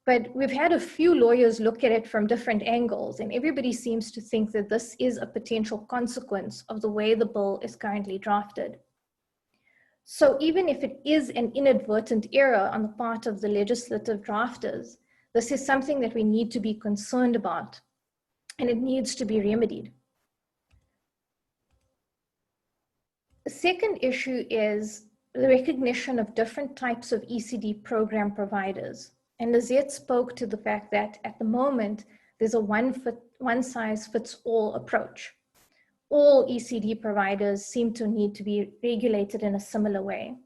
But we've had a few lawyers look at it from different angles, and everybody seems to think that this is a potential consequence of the way the bill is currently drafted. So even if it is an inadvertent error on the part of the legislative drafters, this is something that we need to be concerned about, and it needs to be remedied. The second issue is the recognition of different types of ECD program providers. And Lizette spoke to the fact that at the moment, there's a one-size-fits-all approach. All ECD providers seem to need to be regulated in a similar way.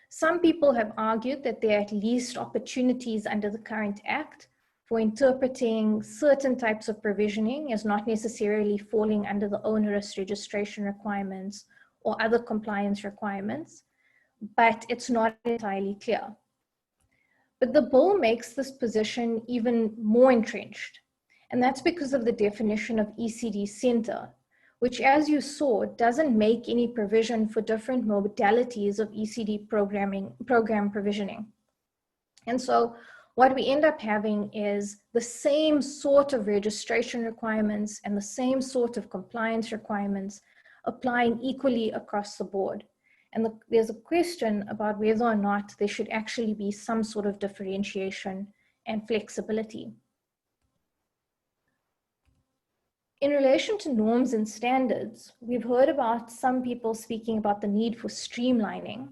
Some people have argued that there are at least opportunities under the current Act for interpreting certain types of provisioning as not necessarily falling under the onerous registration requirements or other compliance requirements, but it's not entirely clear. But the bill makes this position even more entrenched, and that's because of the definition of ECD center, which, as you saw, doesn't make any provision for different modalities of ECD program provisioning. And so what we end up having is the same sort of registration requirements and the same sort of compliance requirements applying equally across the board. And there's a question about whether or not there should actually be some sort of differentiation and flexibility. In relation to norms and standards, we've heard about some people speaking about the need for streamlining.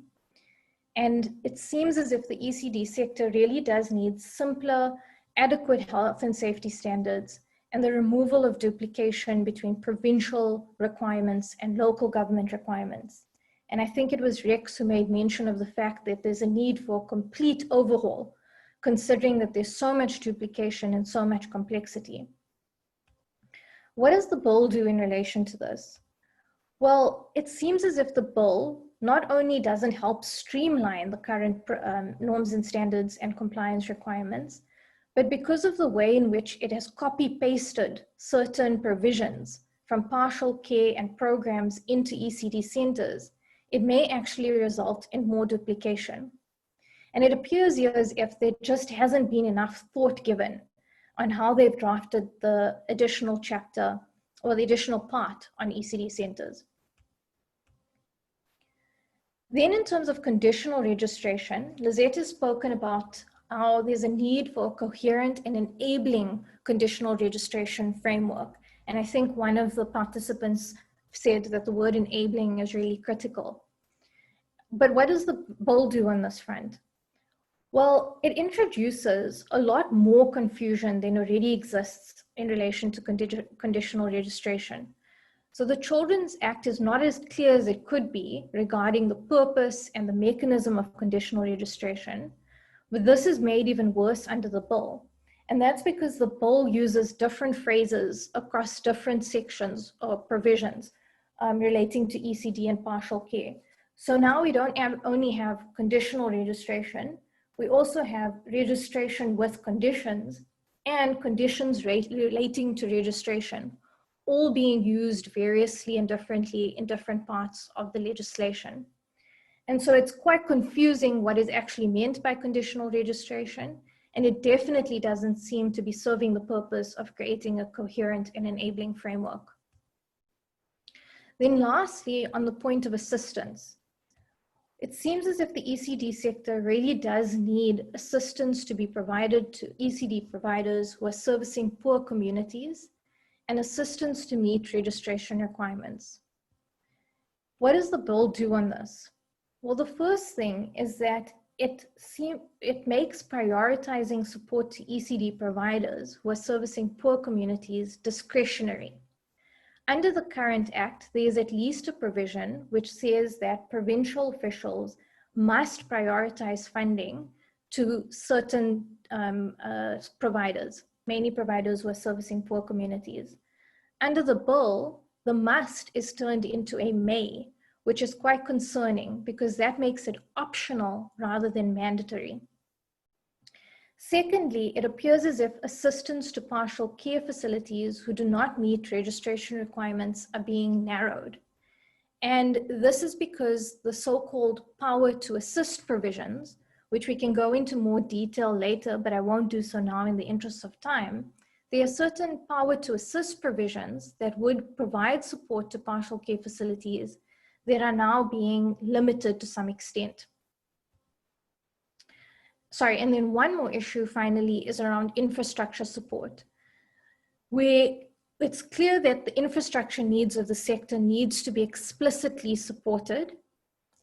And it seems as if the ECD sector really does need simpler, adequate health and safety standards and the removal of duplication between provincial requirements and local government requirements. And I think it was Rex who made mention of the fact that there's a need for a complete overhaul, considering that there's so much duplication and so much complexity. What does the bill do in relation to this? Well, it seems as if the bill not only doesn't help streamline the current norms and standards and compliance requirements, but because of the way in which it has copy-pasted certain provisions from partial care and programs into ECD centers, it may actually result in more duplication. And it appears here as if there just hasn't been enough thought given on how they've drafted the additional chapter or the additional part on ECD centers. Then in terms of conditional registration, Lizette has spoken about how there's a need for a coherent and enabling conditional registration framework. And I think one of the participants said that the word enabling is really critical. But what does the bill do on this front? Well, it introduces a lot more confusion than already exists in relation to conditional registration. So the Children's Act is not as clear as it could be regarding the purpose and the mechanism of conditional registration, but this is made even worse under the bill. And that's because the bill uses different phrases across different sections or provisions relating to ECD and partial care. So now we don't only have conditional registration, we also have registration with conditions and conditions relating to registration, all being used variously and differently in different parts of the legislation. And so it's quite confusing what is actually meant by conditional registration, and it definitely doesn't seem to be serving the purpose of creating a coherent and enabling framework. Then lastly, on the point of assistance, it seems as if the ECD sector really does need assistance to be provided to ECD providers who are servicing poor communities and assistance to meet registration requirements. What does the bill do on this? Well, the first thing is that it makes prioritizing support to ECD providers who are servicing poor communities discretionary. Under the current Act, there is at least a provision which says that provincial officials must prioritize funding to certain providers. many providers who are servicing poor communities. Under the bill, the must is turned into a may, which is quite concerning because that makes it optional rather than mandatory. Secondly, it appears as if assistance to partial care facilities who do not meet registration requirements are being narrowed. And this is because the so-called power to assist provisions, which we can go into more detail later, but I won't do so now in the interest of time, there are certain power to assist provisions that would provide support to partial care facilities that are now being limited to some extent. Sorry, and then one more issue finally is around infrastructure support, where it's clear that the infrastructure needs of the sector needs to be explicitly supported.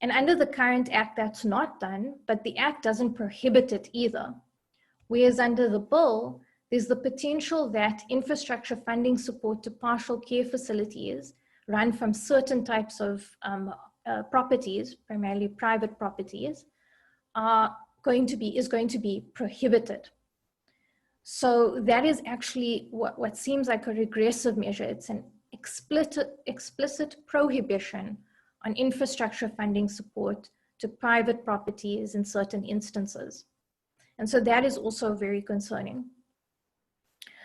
And under the current act, that's not done, but the act doesn't prohibit it either. Whereas under the bill, there's the potential that infrastructure funding support to partial care facilities run from certain types of properties, primarily private properties, is going to be prohibited. So that is actually what seems like a regressive measure. It's an explicit prohibition on infrastructure funding support to private properties in certain instances. And so that is also very concerning.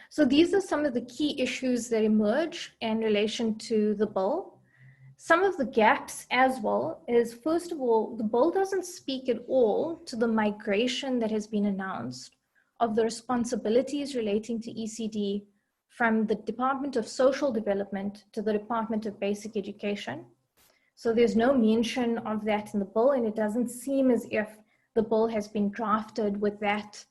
So these are some of the key issues that emerge in relation to the bill. Some of the gaps as well is, first of all, the bill doesn't speak at all to the migration that has been announced of the responsibilities relating to ECD from the Department of Social Development to the Department of Basic Education. So there's no mention of that in the bill, and it doesn't seem as if the bill has been drafted with that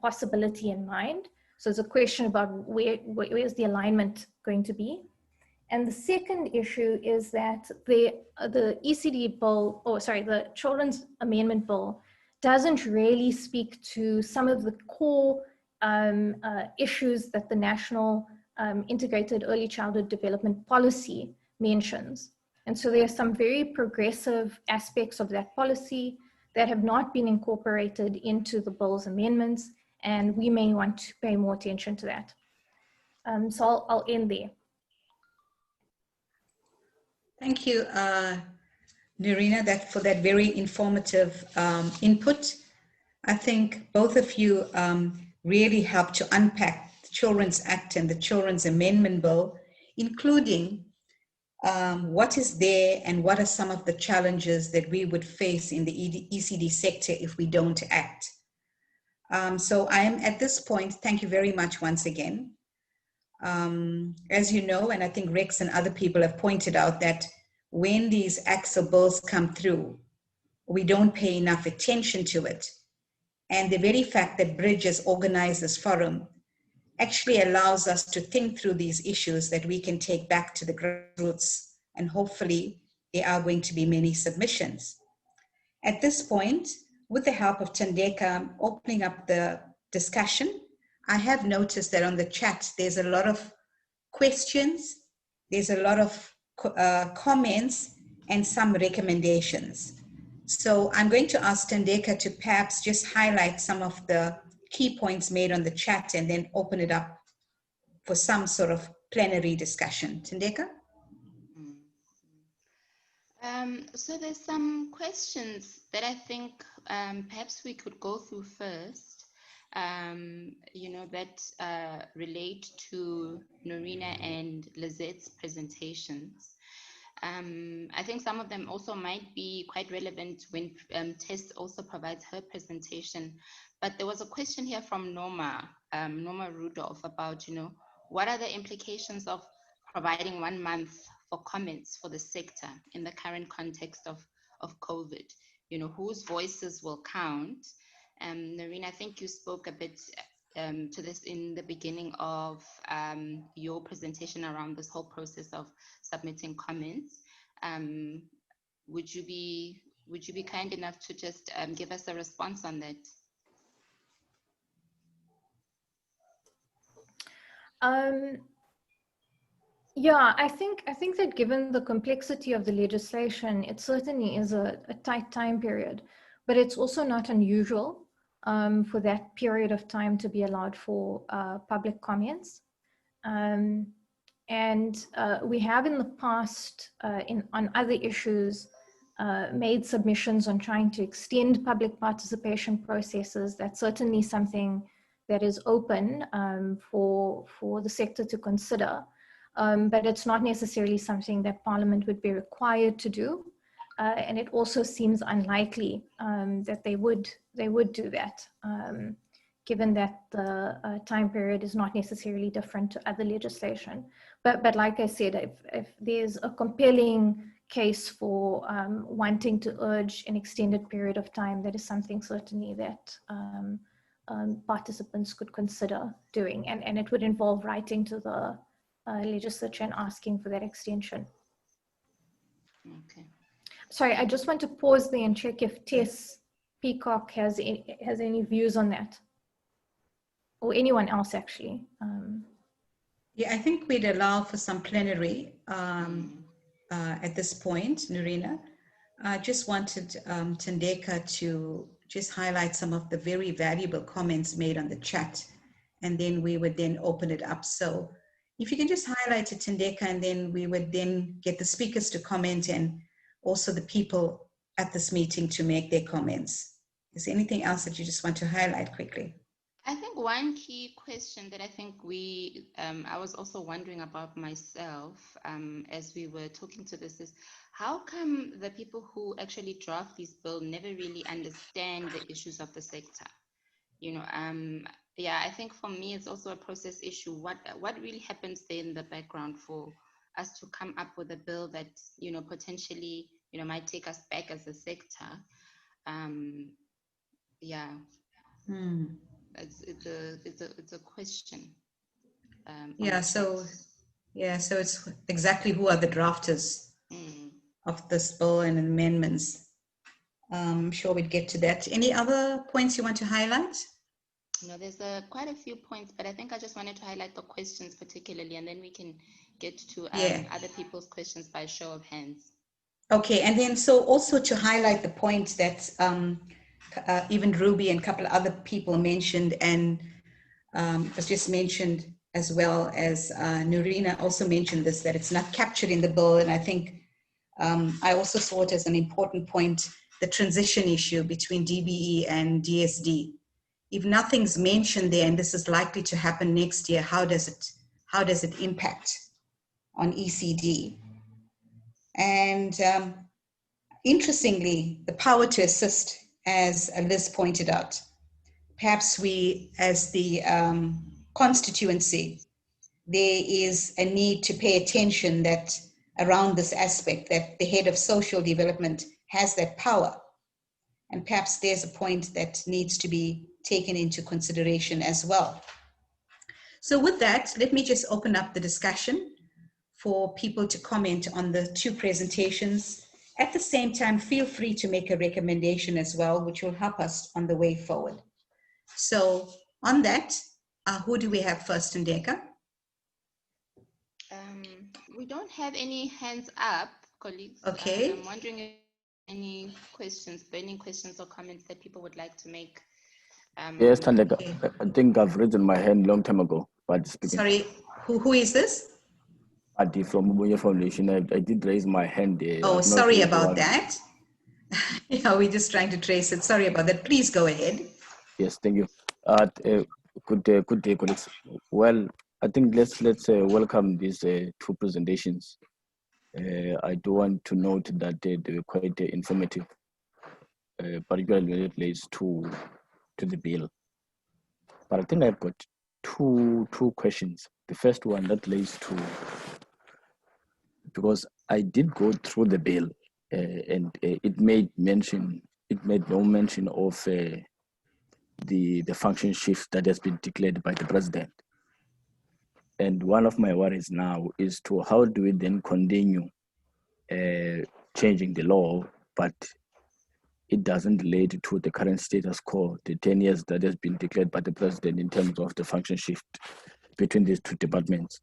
possibility in mind. So it's a question about where is the alignment going to be. And the second issue is that the ECD bill, the Children's Amendment Bill doesn't really speak to some of the core issues that the National Integrated Early Childhood Development Policy mentions. And so there are some very progressive aspects of that policy that have not been incorporated into the bill's amendments, and we may want to pay more attention to that. So I'll end there. Thank you, Nerina, for that very informative input. I think both of you really helped to unpack the Children's Act and the Children's Amendment Bill, including what is there and what are some of the challenges that we would face in the ECD sector if we don't act. So I am at this point, thank you very much once again. As you know, and I think Rex and other people have pointed out that when these acts or bills come through, we don't pay enough attention to it. And the very fact that Bridge has organized this forum actually allows us to think through these issues that we can take back to the grassroots, and hopefully there are going to be many submissions. At this point, with the help of Thandeka, I'm opening up the discussion. I have noticed that on the chat, there's a lot of questions, there's a lot of comments, and some recommendations. So I'm going to ask Thandeka to perhaps just highlight some of the key points made on the chat and then open it up for some sort of plenary discussion. Thandeka? So there's some questions that I think perhaps we could go through first, that relate to Nerina and Lizette's presentations. I think some of them also might be quite relevant when Tess also provides her presentation. But there was a question here from Norma Rudolph about, what are the implications of providing 1 month for comments for the sector in the current context of COVID? Whose voices will count? Nerina, I think you spoke a bit to this in the beginning of your presentation around this whole process of submitting comments. Would you be kind enough to just give us a response on that? Yeah, I think that given the complexity of the legislation, it certainly is a tight time period, but it's also not unusual for that period of time to be allowed for public comments. And we have in the past, on other issues, made submissions on trying to extend public participation processes. That's certainly something that is open for the sector to consider, but it's not necessarily something that Parliament would be required to do. And it also seems unlikely that they would do that, given that the time period is not necessarily different to other legislation. But like I said, if there's a compelling case for wanting to urge an extended period of time, that is something certainly that participants could consider doing. And it would involve writing to the legislature and asking for that extension. Okay. Sorry, I just want to pause there and check if Tess Peacock has any views on that, or anyone else actually. Yeah, I think we'd allow for some plenary at this point, Nerina. I just wanted Thandeka to just highlight some of the very valuable comments made on the chat, and then we would then open it up. So if you can just highlight it, Thandeka, and then we would then get the speakers to comment and also the people at this meeting to make their comments. Is there anything else that you just want to highlight quickly? I think one key question that I think I was also wondering about myself as we were talking to this is, how come the people who actually draft this bill never really understand the issues of the sector? You know, yeah, I think for me, it's also a process issue. What really happens there in the background for us to come up with a bill that, you know, potentially, you know, might take us back as a sector? Yeah. It's a question. So it's exactly who are the drafters of this bill and amendments. I'm sure we'd get to that. Any other points you want to highlight? No, there's quite a few points, but I think I just wanted to highlight the questions particularly, and then we can get to other people's questions by show of hands. Okay, and then so also to highlight the point that even Ruby and a couple of other people mentioned, and was just mentioned as well as Nerina also mentioned this, that it's not captured in the bill. And I think I also saw it as an important point, the transition issue between DBE and DSD. If nothing's mentioned there, and this is likely to happen next year, how does it impact on ECD? And interestingly, the power to assist, as Liz pointed out, perhaps we, as the constituency, there is a need to pay attention that around this aspect, that the head of social development has that power. And perhaps there's a point that needs to be taken into consideration as well. So with that, let me just open up the discussion for people to comment on the two presentations. At the same time, feel free to make a recommendation as well, which will help us on the way forward. So on that, who do we have first, Thandeka? We don't have any hands up, colleagues. Okay. I'm wondering if any questions, burning questions or comments that people would like to make. Yes, Thandeka. Okay. I think I've raised my hand long time ago. But speaking. Sorry, who is this? Adi from Ubunya Foundation. I did raise my hand there. Oh, sorry about that. Yeah, we're just trying to trace it. Sorry about that. Please go ahead. Yes, thank you. Good day, colleagues. Well, I think let's welcome these two presentations. I do want to note that they were quite informative, particularly when it relates to the bill. But I think I've got two questions. The first one that relates to, because I did go through the bill, and it made no mention of the function shift that has been declared by the president. And one of my worries now is to how do we then continue changing the law, but it doesn't relate to the current status quo, the 10 years that has been declared by the president in terms of the function shift between these two departments.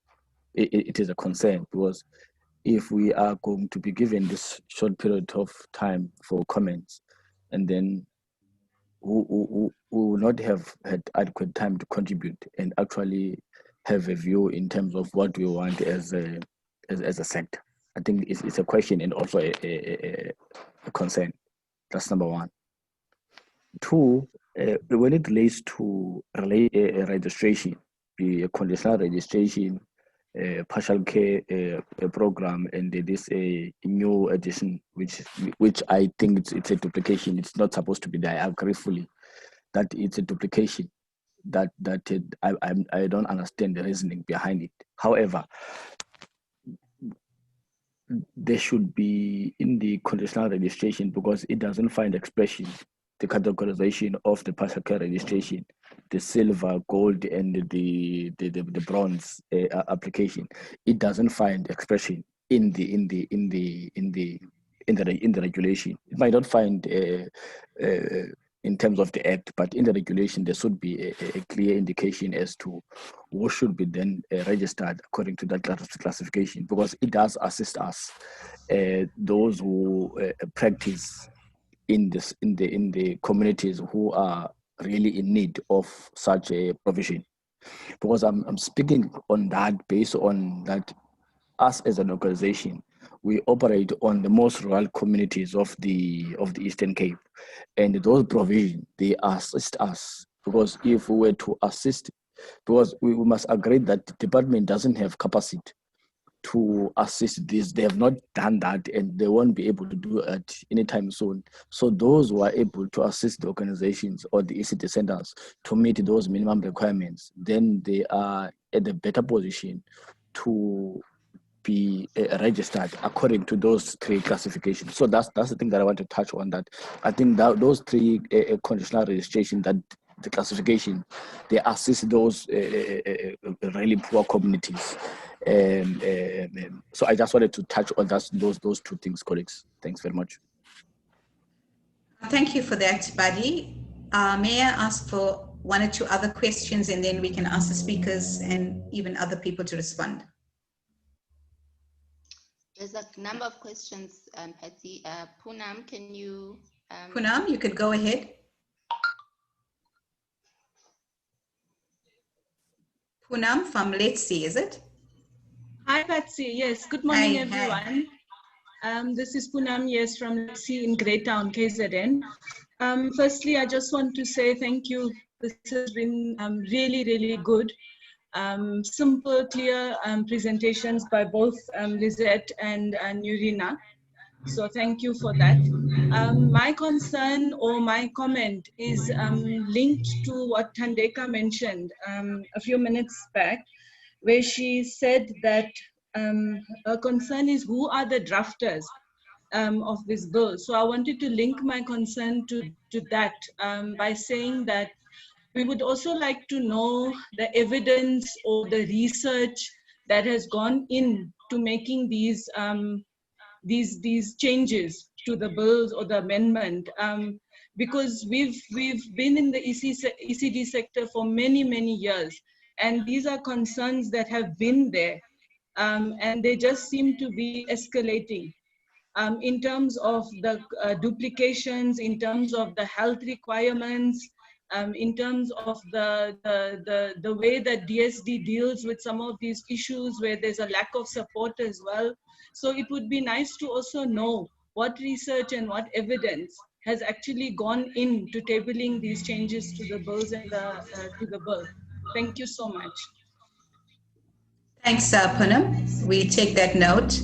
It is a concern, because if we are going to be given this short period of time for comments, and then who will not have had adequate time to contribute and actually have a view in terms of what we want as a sector. I think it's a question and also a concern. That's number one. Two, when it relates to registration, the conditional registration, partial care program, and this new edition, which I think it's a duplication. It's not supposed to be there. I agree fully that it's a duplication. I don't understand the reasoning behind it. However, there should be in the conditional registration, because it doesn't find expression, the categorization of the partial care registration, the silver, gold, and the bronze application. It doesn't find expression in the regulation. It might not find in terms of the act, but in the regulation there should be a clear indication as to who should be then registered according to that classification, because it does assist us, those who practice in the communities who are really in need of such a provision. Because I'm speaking on that, based on that, us as an organization, we operate on the most rural communities of the Eastern Cape, and those provisions, they assist us, because if we were to assist, because we must agree that the department doesn't have capacity to assist this. They have not done that, and they won't be able to do it anytime soon. So those who are able to assist the organizations or the ECD centers to meet those minimum requirements, then they are at a better position to be registered according to those three classifications. So that's the thing that I want to touch on. That I think that those three conditional registration, that the classification, they assist those really poor communities. So I just wanted to touch on those two things, colleagues. Thanks very much. Thank you for that, Buddy. May I ask for one or two other questions, and then we can ask the speakers and even other people to respond. There's a number of questions, Patsy. Poonam, can you? Poonam, you could go ahead. Poonam from Let's See, is it? Hi, Patsy. Yes, good morning, Hi, everyone. This is Poonam, yes, from Let's See in Greytown, KZN. Firstly, I just want to say thank you. This has been really, really good. Simple, clear presentations by both Lizette and Nurina. So thank you for that. My concern or my comment is linked to what Thandeka mentioned a few minutes back, where she said that her concern is who are the drafters of this bill. So I wanted to link my concern to that by saying that we would also like to know the evidence or the research that has gone into making these changes to the bills or the amendment, because we've been in the ECD sector for many years, and these are concerns that have been there, and they just seem to be escalating. In terms of the duplications, in terms of the health requirements, in terms of the way that DSD deals with some of these issues where there's a lack of support as well. So it would be nice to also know what research and what evidence has actually gone into tabling these changes to the bills and to the bill. Thank you so much. Thanks, Poonam. We take that note.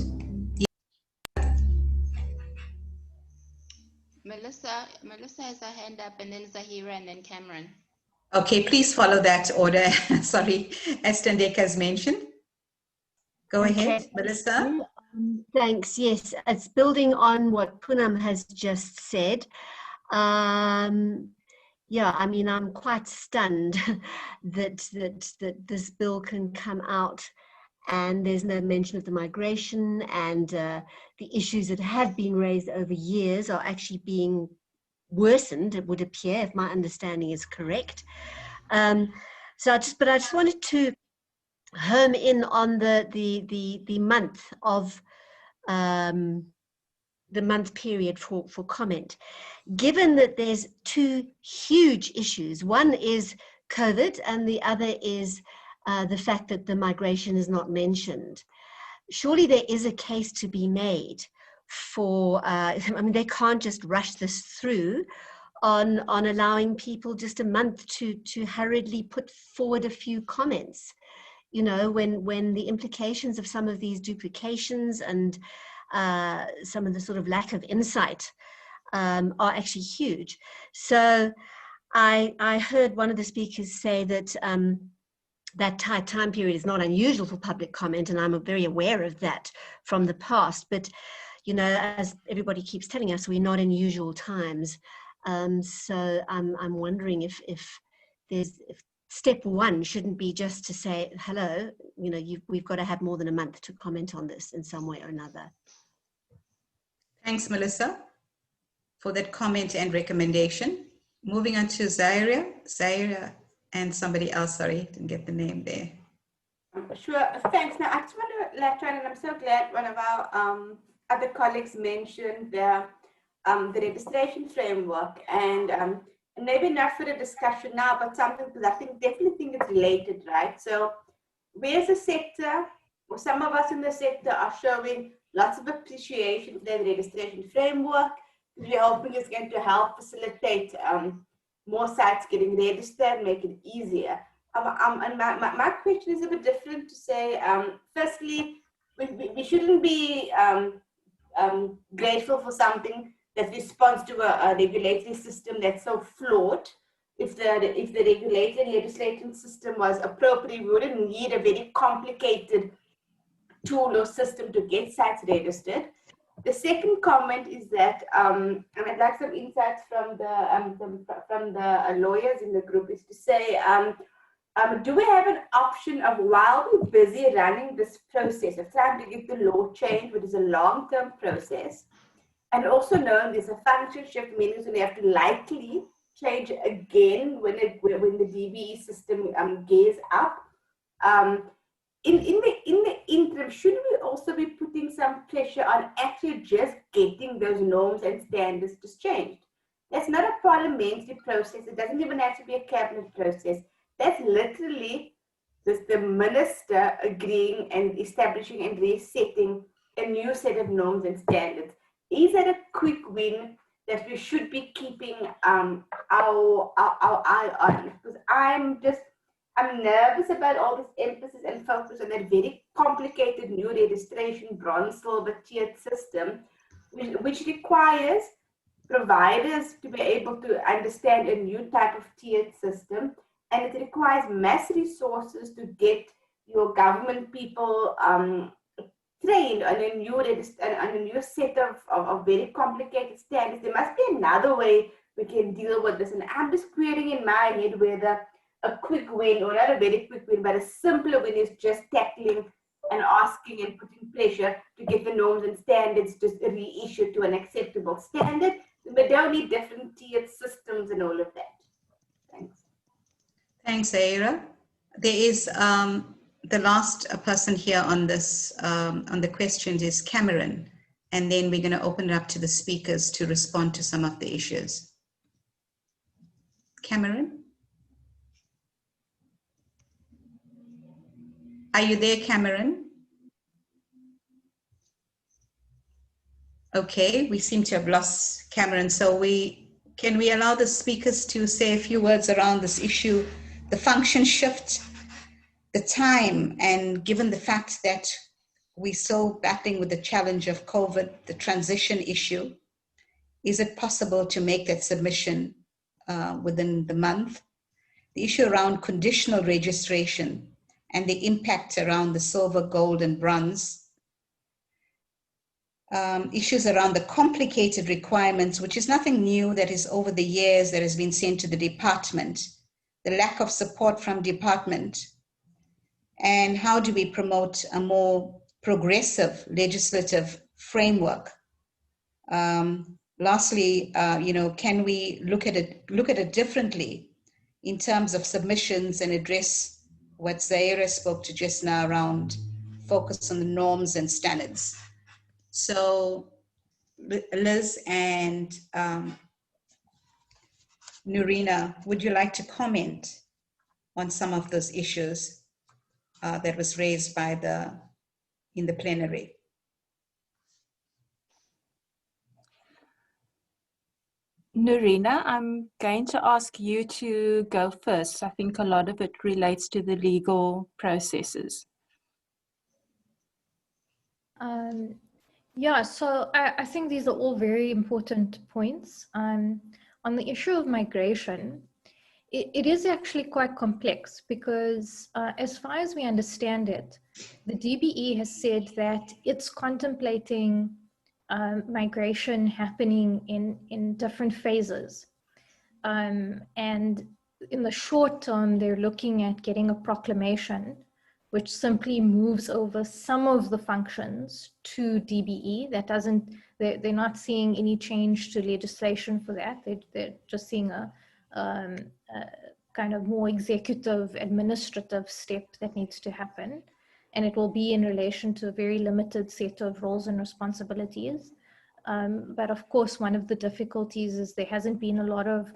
Melissa has her hand up, and then Zahira, and then Cameron. Okay, please follow that order. Sorry, as Thandeka has mentioned. Go ahead, Melissa. Thanks. Yes, it's building on what Poonam has just said. Yeah, I mean, I'm quite stunned that this bill can come out and there's no mention of the migration, and the issues that have been raised over years are actually being worsened, it would appear, if my understanding is correct. But I just wanted to home in on the month of the month period for comment, given that there's two huge issues. One is COVID and the other is the fact that the migration is not mentioned. Surely there is a case to be made for, I mean, they can't just rush this through on allowing people just a month to hurriedly put forward a few comments, you know, when the implications of some of these duplications and some of the sort of lack of insight are actually huge. So I heard one of the speakers say that that time period is not unusual for public comment, and I'm very aware of that from the past. But, you know, as everybody keeps telling us, we're not in usual times. So I'm wondering if step one shouldn't be just to say, hello, you know, we've got to have more than a month to comment on this in some way or another. Thanks, Melissa, for that comment and recommendation. Moving on to Zaira and somebody else, sorry, didn't get the name there. Sure, thanks. Now, I just want to let and I'm so glad one of our other colleagues mentioned the registration framework, and maybe not for the discussion now, but something, because I definitely think it's related, right? So we as a sector, or some of us in the sector, are showing lots of appreciation for the registration framework. We're hoping it's going to help facilitate more sites getting registered, make it easier. And my question is a bit different to say, firstly, we shouldn't be grateful for something that responds to a regulatory system that's so flawed. If the regulatory legislation system was appropriate, we wouldn't need a very complicated tool or system to get sites registered. The second comment is that, and I'd like some insights from the lawyers in the group, is to say, do we have an option of, while we're busy running this process of trying to get the law changed, which is a long-term process, and also knowing there's a function shift, meaning we have to likely change again when the DBE system gears up. In the interim, shouldn't we also be putting some pressure on actually just getting those norms and standards just changed? That's not a parliamentary process. It doesn't even have to be a cabinet process. That's literally just the minister agreeing and establishing and resetting a new set of norms and standards. Is that a quick win that we should be keeping our eye on? Because I'm nervous about all this emphasis and focus on that very complicated new registration bronze, silver tiered system, which requires providers to be able to understand a new type of tiered system, and it requires mass resources to get your government people trained on a new set of very complicated standards. There must be another way we can deal with this, and I'm just querying in my head whether a quick win, or not a very quick win, but a simpler win, is just tackling and asking and putting pressure to get the norms and standards just reissued to an acceptable standard. We don't need different tiered systems and all of that. Thanks. Thanks, Aira. There is the last person here on this, on the questions is Cameron, and then we're going to open it up to the speakers to respond to some of the issues. Cameron? Are you there, Cameron? Okay, we seem to have lost Cameron. So can we allow the speakers to say a few words around this issue, the function shift, the time, and given the fact that we're still battling with the challenge of COVID, the transition issue, is it possible to make that submission within the month? The issue around conditional registration and the impact around the silver, gold, and bronze. Issues around the complicated requirements, which is nothing new, that is over the years that has been sent to the department, the lack of support from department, and how do we promote a more progressive legislative framework? Lastly, can we look at it differently in terms of submissions and address what Zaira spoke to just now around focus on the norms and standards? So Liz and Nurina, would you like to comment on some of those issues that was raised by in the plenary? Nurina, I'm going to ask you to go first. I think a lot of it relates to the legal processes. Yeah, so I think these are all very important points. On the issue of migration, it is actually quite complex because as far as we understand it, the DBE has said that it's contemplating migration happening in different phases. And in the short term, they're looking at getting a proclamation which simply moves over some of the functions to DBE. That doesn't, they're not seeing any change to legislation for that. They're just seeing a kind of more executive administrative step that needs to happen. And it will be in relation to a very limited set of roles and responsibilities. But of course, one of the difficulties is there hasn't been a lot of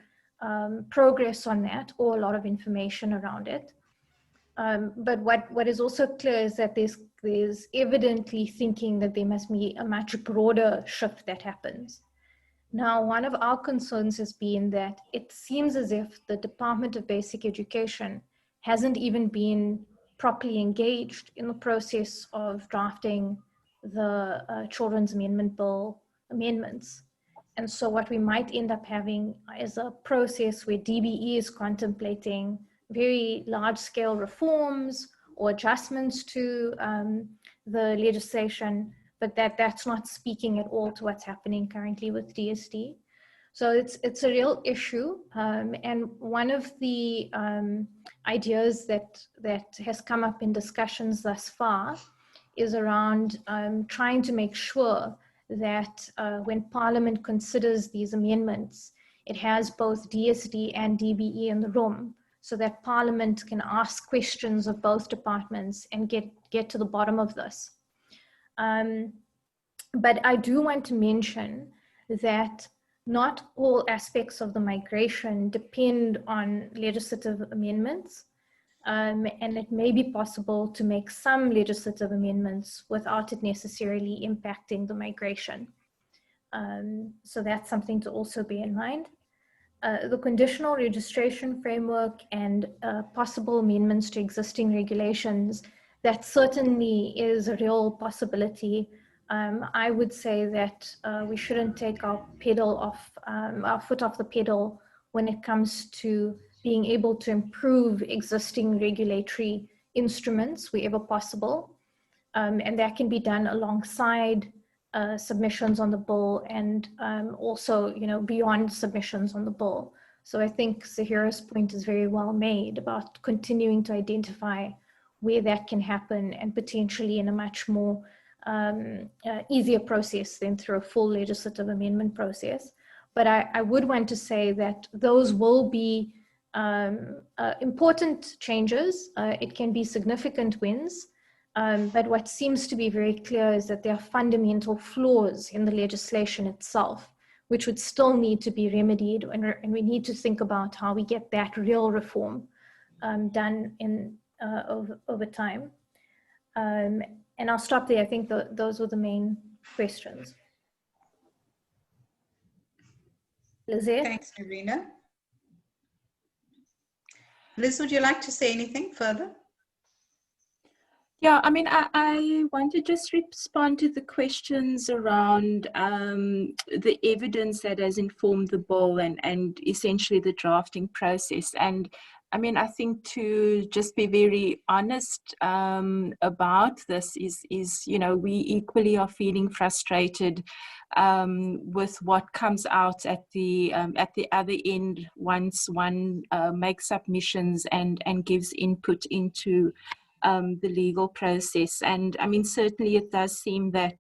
progress on that or a lot of information around it. But what is also clear is that there's evidently thinking that there must be a much broader shift that happens. Now, one of our concerns has been that it seems as if the Department of Basic Education hasn't even been properly engaged in the process of drafting the Children's Amendment Bill amendments. And so what we might end up having is a process where DBE is contemplating very large-scale reforms or adjustments to the legislation, but that's not speaking at all to what's happening currently with DSD. So it's a real issue, and one of the ideas that has come up in discussions thus far is around trying to make sure that when Parliament considers these amendments, it has both DSD and DBE in the room, so that Parliament can ask questions of both departments and get to the bottom of this. But I do want to mention that not all aspects of the migration depend on legislative amendments, and it may be possible to make some legislative amendments without it necessarily impacting the migration. So that's something to also bear in mind. The conditional registration framework and possible amendments to existing regulations, that certainly is a real possibility. I would say that we shouldn't take our foot off the pedal when it comes to being able to improve existing regulatory instruments wherever possible. And that can be done alongside submissions on the bill and also, beyond submissions on the bill. So I think Zahira's point is very well made about continuing to identify where that can happen and potentially in a much more easier process than through a full legislative amendment process. But I would want to say that those will be important changes. It can be significant wins. But what seems to be very clear is that there are fundamental flaws in the legislation itself, which would still need to be remedied, and we need to think about how we get that real reform done over time. And I'll stop there. I think those were the main questions. Lizette? Thanks, Nurina. Liz, would you like to say anything further? Yeah, I mean, I want to just respond to the questions around the evidence that has informed the bill and essentially the drafting process. And I mean, I think to just be very honest about this is we equally are feeling frustrated with what comes out at the other end once one makes submissions and gives input into the legal process. And I mean, certainly it does seem that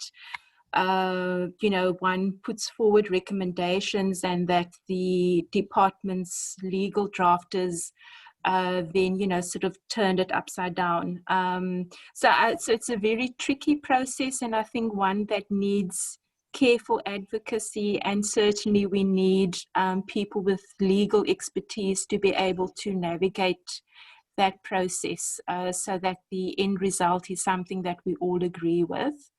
one puts forward recommendations and that the department's legal drafters then sort of turned it upside down. So it's a very tricky process, and I think one that needs careful advocacy, and certainly we need people with legal expertise to be able to navigate that process so that the end result is something that we all agree with.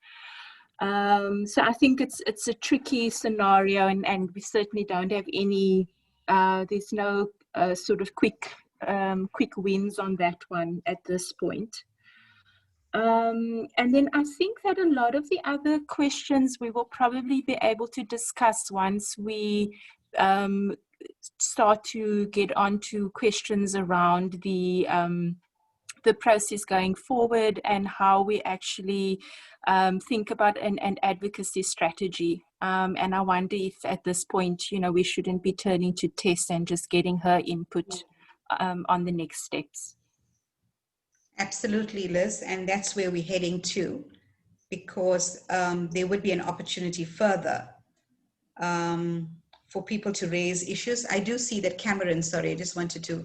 So I think it's a tricky scenario, and we certainly don't have any, there's no sort of quick wins on that one at this point. And then I think that a lot of the other questions we will probably be able to discuss once we start to get onto questions around the process going forward and how we actually think about an advocacy strategy. And I wonder if at this point, we shouldn't be turning to Tess and just getting her input on the next steps. Absolutely, Liz, and that's where we're heading to, because there would be an opportunity further for people to raise issues. I do see that Cameron, sorry, I just wanted to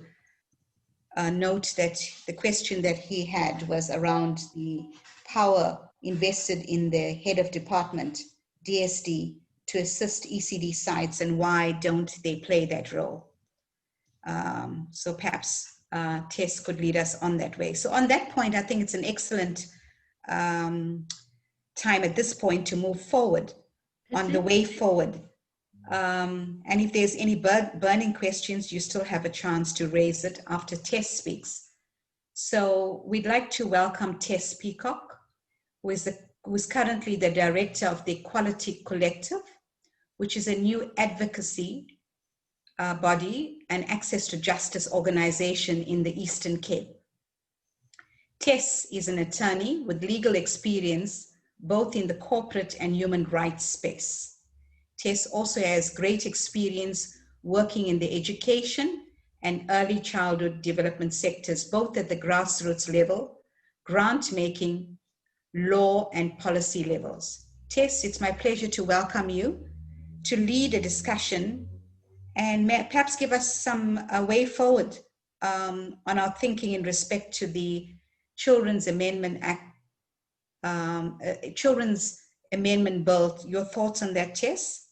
note that the question that he had was around the power invested in the head of department, DSD, to assist ECD sites, and why don't they play that role? So perhaps Tess could lead us on that way. So on that point, I think it's an excellent time at this point to move forward on the way forward. And if there's any burning questions, you still have a chance to raise it after Tess speaks. So we'd like to welcome Tess Peacock, who is currently the director of the Equality Collective, which is a new advocacy body and access to justice organization in the Eastern Cape. Tess is an attorney with legal experience both in the corporate and human rights space. Tess also has great experience working in the education and early childhood development sectors, both at the grassroots level, grant making, law and policy levels. Tess, it's my pleasure to welcome you to lead a discussion and perhaps give us some way forward on our thinking in respect to the Children's Amendment Act, Children's Amendment Bill. Your thoughts on that, Tess?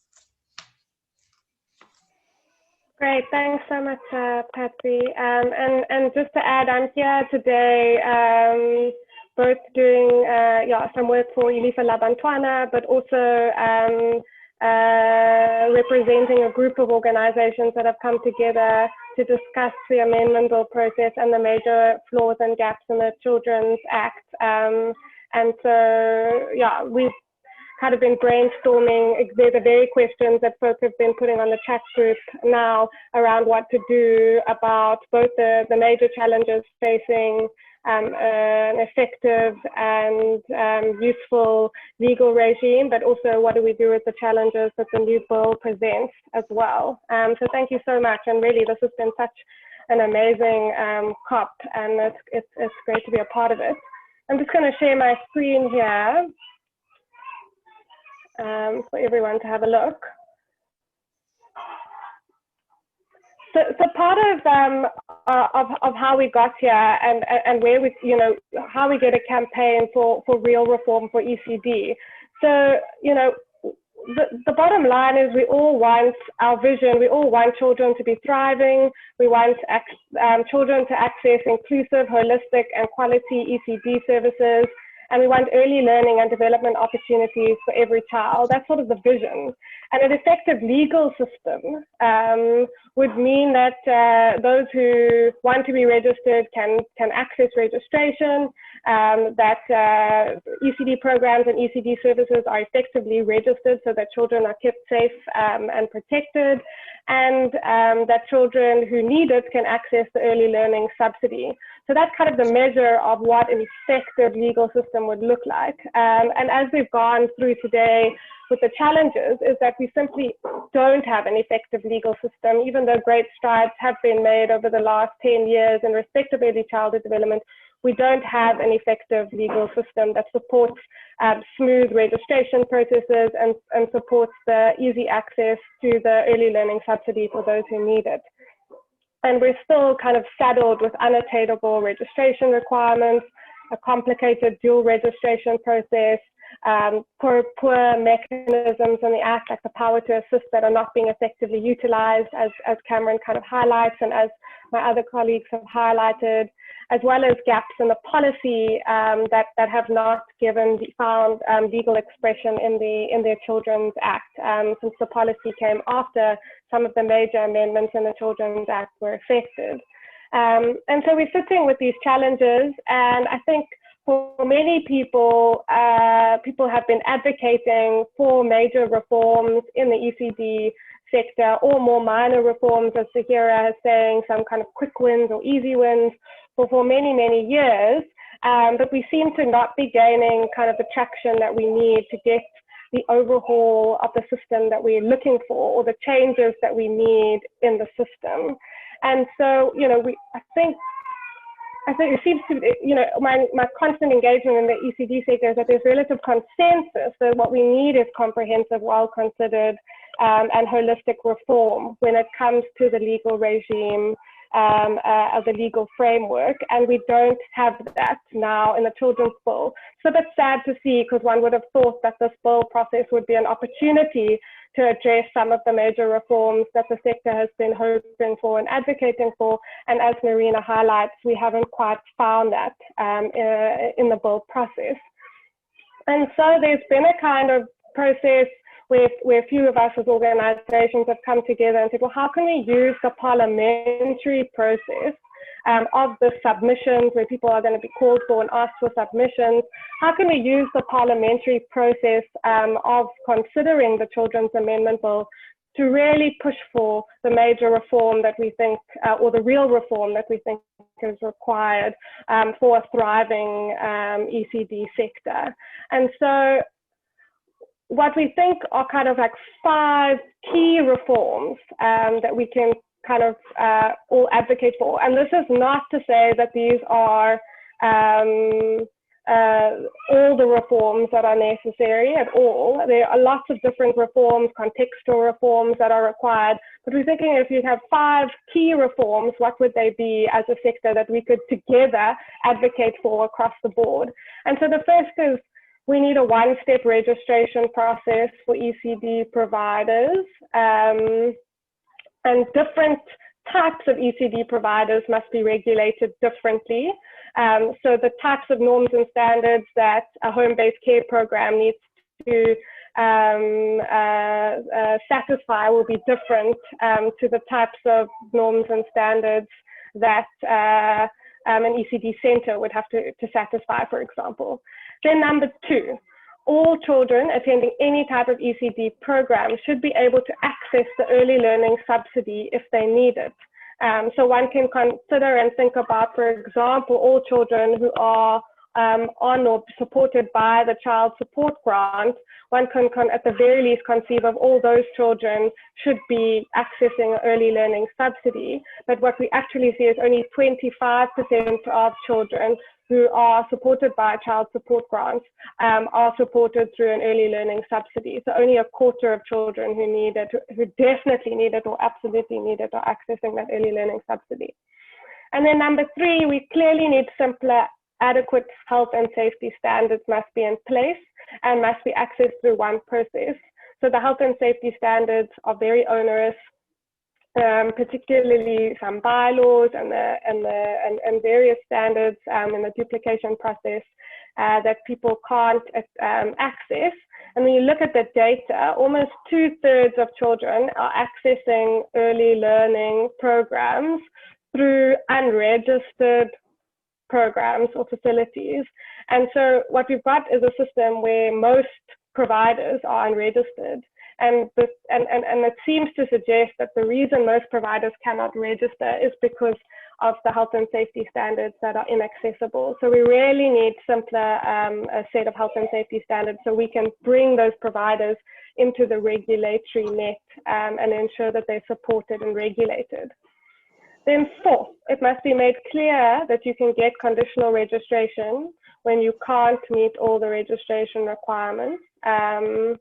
Great, thanks so much, Patsy. And just to add, I'm here today both doing some work for Ilifa Labantwana, but also representing a group of organizations that have come together to discuss the amendment bill process and the major flaws and gaps in the Children's Act. And so, yeah, we've kind of been brainstorming the very questions that folks have been putting on the chat group now around what to do about both the major challenges facing an effective and useful legal regime, but also what do we do with the challenges that the new bill presents as well. So thank you so much, and really this has been such an amazing COP, and it's great to be a part of it. I'm just going to share my screen here for everyone to have a look. So part of how we got here and where we, how we get a campaign for real reform for ECD. So, the bottom line is we all want our vision. We all want children to be thriving. We want children to access inclusive, holistic, and quality ECD services. And we want early learning and development opportunities for every child. That's sort of the vision. And an effective legal system would mean that those who want to be registered can access registration, that ECD programs and ECD services are effectively registered so that children are kept safe and protected, and that children who need it can access the early learning subsidy. So that's kind of the measure of what an effective legal system would look like. And as we've gone through today with the challenges is that we simply don't have an effective legal system, even though great strides have been made over the last 10 years in respect of early childhood development. We don't have an effective legal system that supports smooth registration processes and supports the easy access to the early learning subsidy for those who need it. And we're still kind of saddled with unattainable registration requirements, a complicated dual registration process, poor mechanisms in the Act, like the power to assist, that are not being effectively utilized, as Cameron kind of highlights, and as my other colleagues have highlighted, as well as gaps in the policy that have not found legal expression in the Children's Act, since the policy came after some of the major amendments in the Children's Act were effected. And so we're sitting with these challenges, and I think for many people, people have been advocating for major reforms in the ECD sector, or more minor reforms, as Zahira is saying, some kind of quick wins or easy wins for many, many years. But we seem to not be gaining kind of the traction that we need to get the overhaul of the system that we're looking for, or the changes that we need in the system. And so, you know, I think it seems to, you know, my constant engagement in the ECD sector is that there's relative consensus that what we need is comprehensive, well-considered, and holistic reform when it comes to the legal regime of the legal framework, and we don't have that now in the Children's Bill. It's a bit sad to see, because one would have thought that this bill process would be an opportunity to address some of the major reforms that the sector has been hoping for and advocating for, and as Marina highlights, we haven't quite found that in the bill process. And so there's been a kind of process where a few of us as organizations have come together and said, well, how can we use the parliamentary process of the submissions, where people are going to be called for and asked for submissions? How can we use the parliamentary process of considering the Children's Amendment Bill to really push for the major reform that we think, or the real reform that we think is required for a thriving ECD sector? And so what we think are kind of like 5 key reforms that we can kind of all advocate for. And this is not to say that these are all the reforms that are necessary at all. There are lots of different reforms, contextual reforms that are required. But we're thinking, if you have 5 key reforms, what would they be as a sector that we could together advocate for across the board? And so the first is, we need a one-step registration process for ECD providers, and different types of ECD providers must be regulated differently. So the types of norms and standards that a home-based care program needs to satisfy will be different to the types of norms and standards that an ECD center would have to satisfy, for example. Then number 2, all children attending any type of ECD program should be able to access the early learning subsidy if they need it. So one can consider and think about, for example, all children who are on or supported by the child support grant. One can at the very least conceive of all those children should be accessing early learning subsidy. But what we actually see is only 25% of children who are supported by child support grants are supported through an early learning subsidy. So only a quarter of children who definitely need it or absolutely need it are accessing that early learning subsidy. And then number 3, we clearly need simpler, adequate health and safety standards must be in place and must be accessed through one process. So the health and safety standards are very onerous, particularly some bylaws and various standards in the duplication process that people can't access. And when you look at the data, almost 2/3 of children are accessing early learning programs through unregistered programs or facilities. And so what we've got is a system where most providers are unregistered. And it seems to suggest that the reason most providers cannot register is because of the health and safety standards that are inaccessible. So we really need simpler a set of health and safety standards so we can bring those providers into the regulatory net and ensure that they're supported and regulated. Then 4th, it must be made clear that you can get conditional registration when you can't meet all the registration requirements. And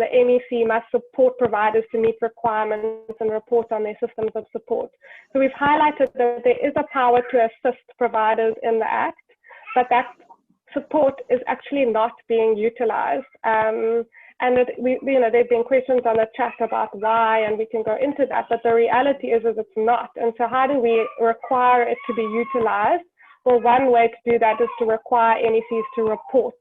the MEC must support providers to meet requirements and report on their systems of support. So we've highlighted that there is a power to assist providers in the Act, but that support is actually not being utilized. And there have been questions on the chat about why, and we can go into that, but the reality is it's not. And so how do we require it to be utilized? Well, one way to do that is to require NECs to report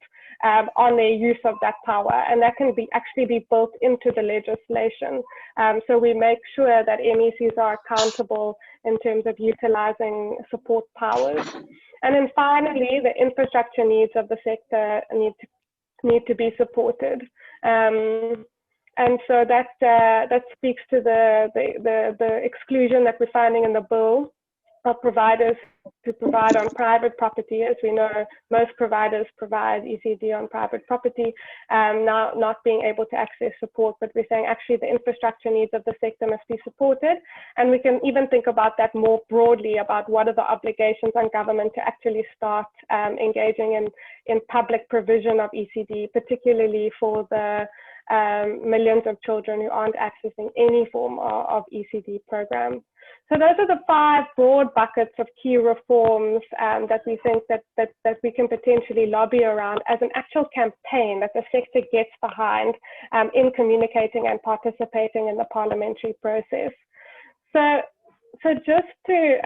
on their use of that power, and that can actually be built into the legislation. So we make sure that NECs are accountable in terms of utilizing support powers. And then finally, the infrastructure needs of the sector need to be supported. And so that speaks to the exclusion that we're finding in the bill of providers to provide on private property. As we know, most providers provide ECD on private property, now not being able to access support, but we're saying actually the infrastructure needs of the sector must be supported. And we can even think about that more broadly, about what are the obligations on government to actually start engaging in public provision of ECD, particularly for the millions of children who aren't accessing any form of ECD program. So those are the 5 broad buckets of key reforms that we think that we can potentially lobby around as an actual campaign that the sector gets behind in communicating and participating in the parliamentary process. So just to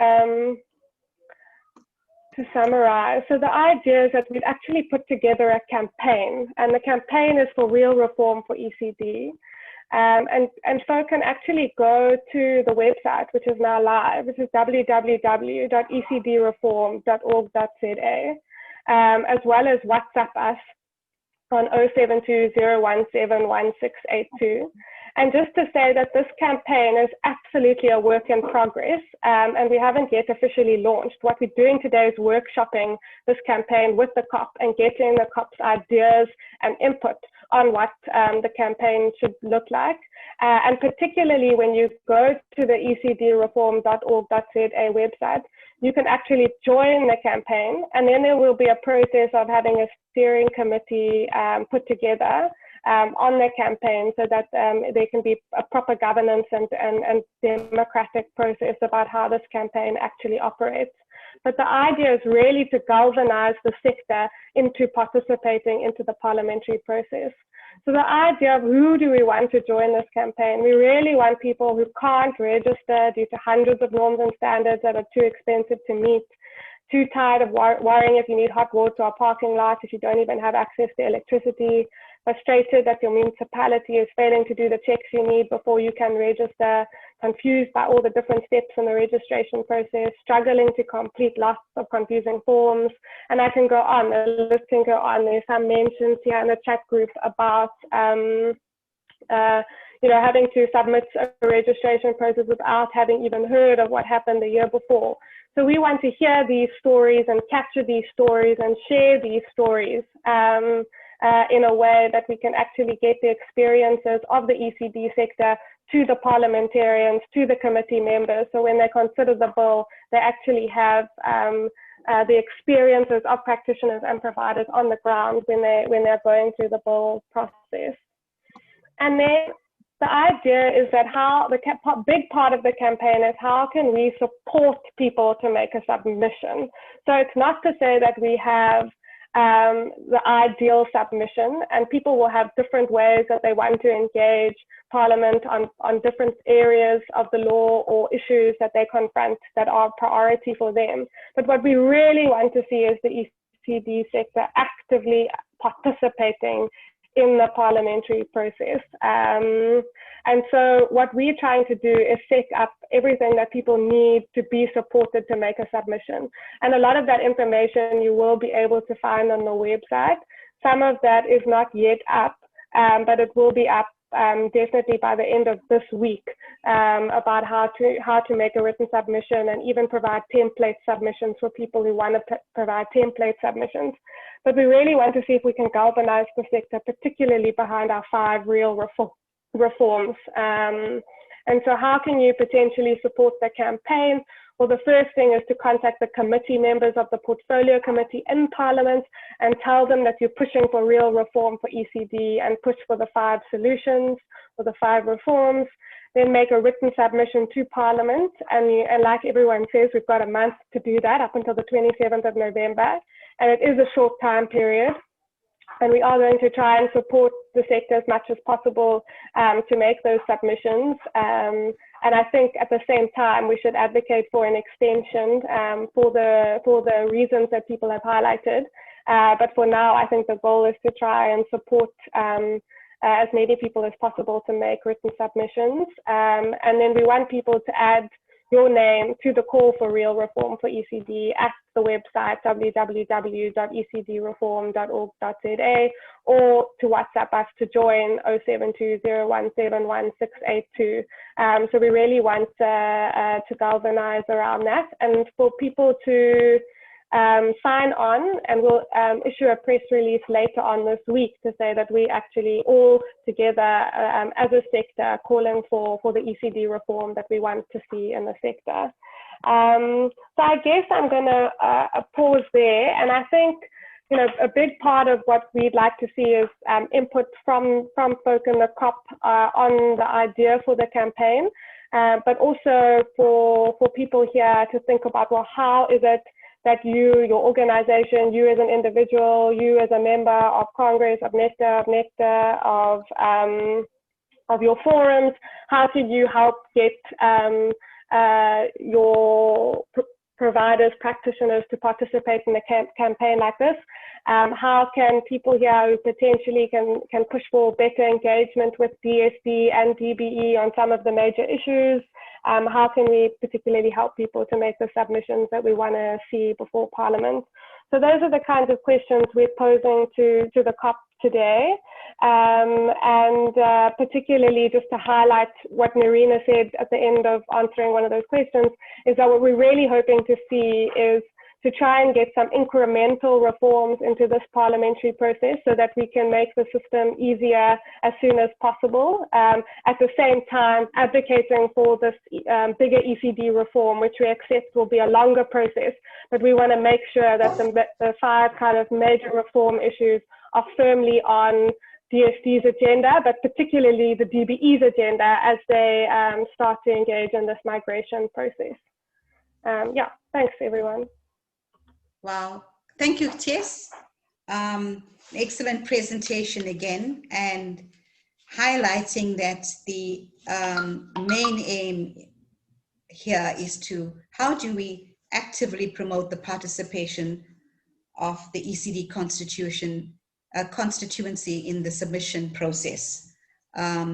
summarize, so the idea is that we've actually put together a campaign, and the campaign is for real reform for ECD. And folks can actually go to the website, which is now live, which is www.ecdreform.org.za, as well as WhatsApp us on 072-017-1682. And just to say that this campaign is absolutely a work in progress, and we haven't yet officially launched. What we're doing today is workshopping this campaign with the COP and getting the COP's ideas and input on what the campaign should look like. And particularly when you go to the ecdreform.org.za website, you can actually join the campaign, and then there will be a process of having a steering committee put together on the campaign, so that there can be a proper governance and democratic process about how this campaign actually operates. But the idea is really to galvanize the sector into participating into the parliamentary process. So the idea of who do we want to join this campaign? We really want people who can't register due to hundreds of norms and standards that are too expensive to meet, too tired of worrying if you need hot water or parking lot, if you don't even have access to electricity, frustrated that your municipality is failing to do the checks you need before you can register, confused by all the different steps in the registration process, struggling to complete lots of confusing forms. And I can go on, the list can go on. There's some mentions here in the chat group about having to submit a registration process without having even heard of what happened the year before. So we want to hear these stories and capture these stories and share these stories in a way that we can actually get the experiences of the ECD sector to the parliamentarians, to the committee members. So when they consider the bill, they actually have the experiences of practitioners and providers on the ground when they're going through the bill process. And then the idea is that big part of the campaign is how can we support people to make a submission. So it's not to say that we have the ideal submission, and people will have different ways that they want to engage Parliament on different areas of the law or issues that they confront that are priority for them. But what we really want to see is the ECD sector actively participating in the parliamentary process. And so what we're trying to do is set up everything that people need to be supported to make a submission. And a lot of that information you will be able to find on the website. Some of that is not yet up, but it will be up definitely by the end of this week, about how to make a written submission and even provide template submissions for people who want to provide template submissions. But we really want to see if we can galvanize the sector, particularly behind our 5 real reforms. And so how can you potentially support the campaign? Well, the first thing is to contact the committee members of the portfolio committee in Parliament and tell them that you're pushing for real reform for ECD and push for the 5 solutions or the 5 reforms. Then make a written submission to Parliament. And like everyone says, we've got a month to do that up until the 27th of November. and it is a short time period. And we are going to try and support the sector as much as possible to make those submissions. And I think at the same time, we should advocate for an extension for the reasons that people have highlighted. But for now, I think the goal is to try and support as many people as possible to make written submissions. And then we want people to add your name to the call for real reform for ECD at the website www.ecdreform.org.za, or to WhatsApp us to join 0720171682. So we really want to galvanize around that, and for people to sign on, and we'll issue a press release later on this week to say that we actually all together as a sector calling for the ECD reform that we want to see in the sector. So I guess I'm going to pause there, and I think, you know, a big part of what we'd like to see is input from folk in the COP on the idea for the campaign, but also for people here to think about, well, how is it that you, your organization, you as an individual, you as a member of Congress, of NECTA, of your forums, how can you help get your providers, practitioners to participate in a campaign like this? How can people here who potentially can push for better engagement with DSD and DBE on some of the major issues? How can we particularly help people to make the submissions that we want to see before Parliament? So those are the kinds of questions we're posing to the COP today. And particularly just to highlight what Marina said at the end of answering one of those questions, is that what we're really hoping to see is to try and get some incremental reforms into this parliamentary process so that we can make the system easier as soon as possible. At the same time, advocating for this bigger ECD reform, which we accept will be a longer process, but we want to make sure that the 5 kind of major reform issues are firmly on DSD's agenda, but particularly the DBE's agenda as they start to engage in this migration process. Yeah, thanks everyone. Wow, thank you, Tess. Excellent presentation again, and highlighting that the main aim here is to, how do we actively promote the participation of the ECD constituency in the submission process.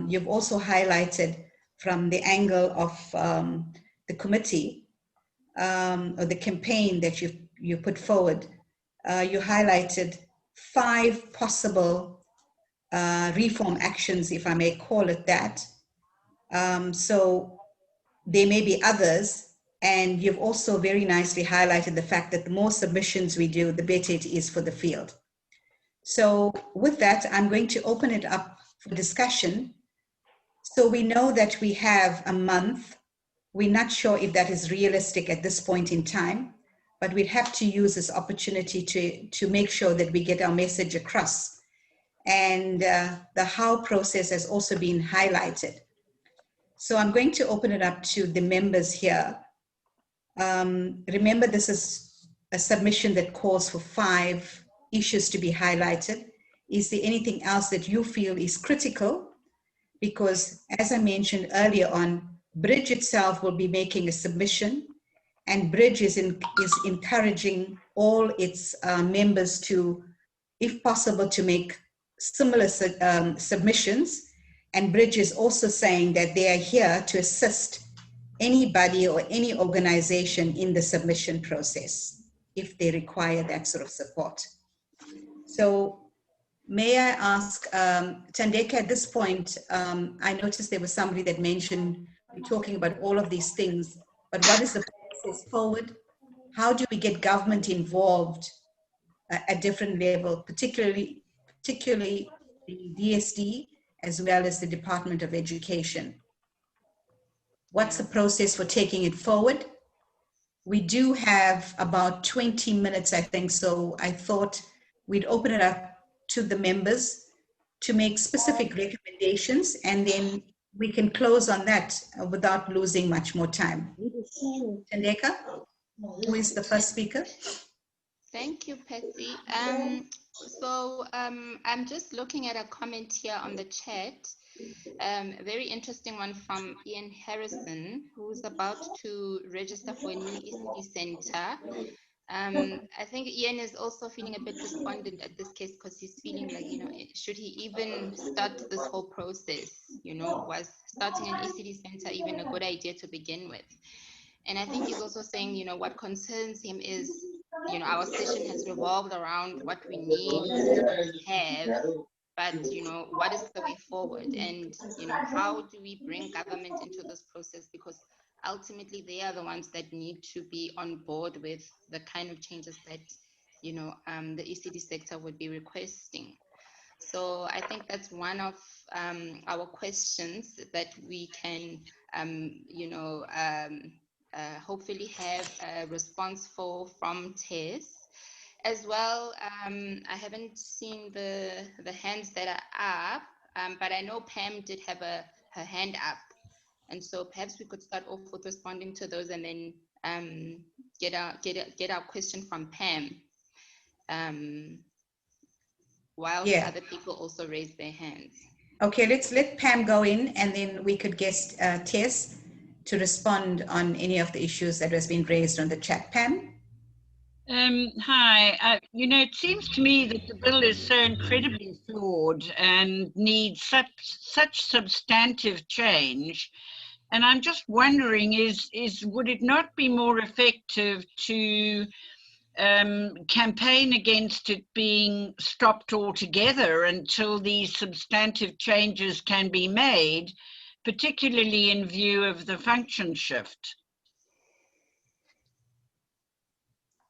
You've also highlighted from the angle of the committee or the campaign that you put forward, you highlighted 5 possible reform actions, if I may call it that. So there may be others, and you've also very nicely highlighted the fact that the more submissions we do, the better it is for the field. So with that, I'm going to open it up for discussion. So we know that we have a month. We're not sure if that is realistic at this point in time, but we'd have to use this opportunity to make sure that we get our message across. And the how process has also been highlighted. So I'm going to open it up to the members here. Remember, this is a submission that calls for 5 issues to be highlighted. Is there anything else that you feel is critical? Because as I mentioned earlier on, Bridge itself will be making a submission, and Bridge is encouraging all its members to, if possible, to make similar submissions. And Bridge is also saying that they are here to assist anybody or any organization in the submission process if they require that sort of support. So may I ask, Thandeka, at this point, I noticed there was somebody that mentioned we're talking about all of these things, but what is the process forward? How do we get government involved at different levels, particularly the DSD, as well as the Department of Education? What's the process for taking it forward? We do have about 20 minutes, I think, so I thought we'd open it up to the members to make specific recommendations, and then we can close on that without losing much more time. Thandeka, who is the first speaker? Thank you, Patsy. I'm just looking at a comment here on the chat. A very interesting one from Ian Harrison, who's about to register for a new ECD center. I think Ian is also feeling a bit despondent at this case because he's feeling like, should he even start this whole process? Was starting an ECD center even a good idea to begin with? And I think he's also saying, what concerns him is, our session has revolved around what we need, what we don't have, but, what is the way forward? And, how do we bring government into this process? Because ultimately they are the ones that need to be on board with the kind of changes that, the ECD sector would be requesting. So I think that's one of our questions that we can, hopefully have a response for from Tess. As well, I haven't seen the hands that are up, but I know Pam did have her hand up. And so perhaps we could start off with responding to those and then get our question from Pam, while other people also raise their hands. Okay, let's let Pam go in, and then we could get Tess to respond on any of the issues that has been raised on the chat. Pam? Hi, it seems to me that the bill is so incredibly flawed and needs such substantive change. And I'm just wondering, would it not be more effective to campaign against it being stopped altogether until these substantive changes can be made, particularly in view of the function shift?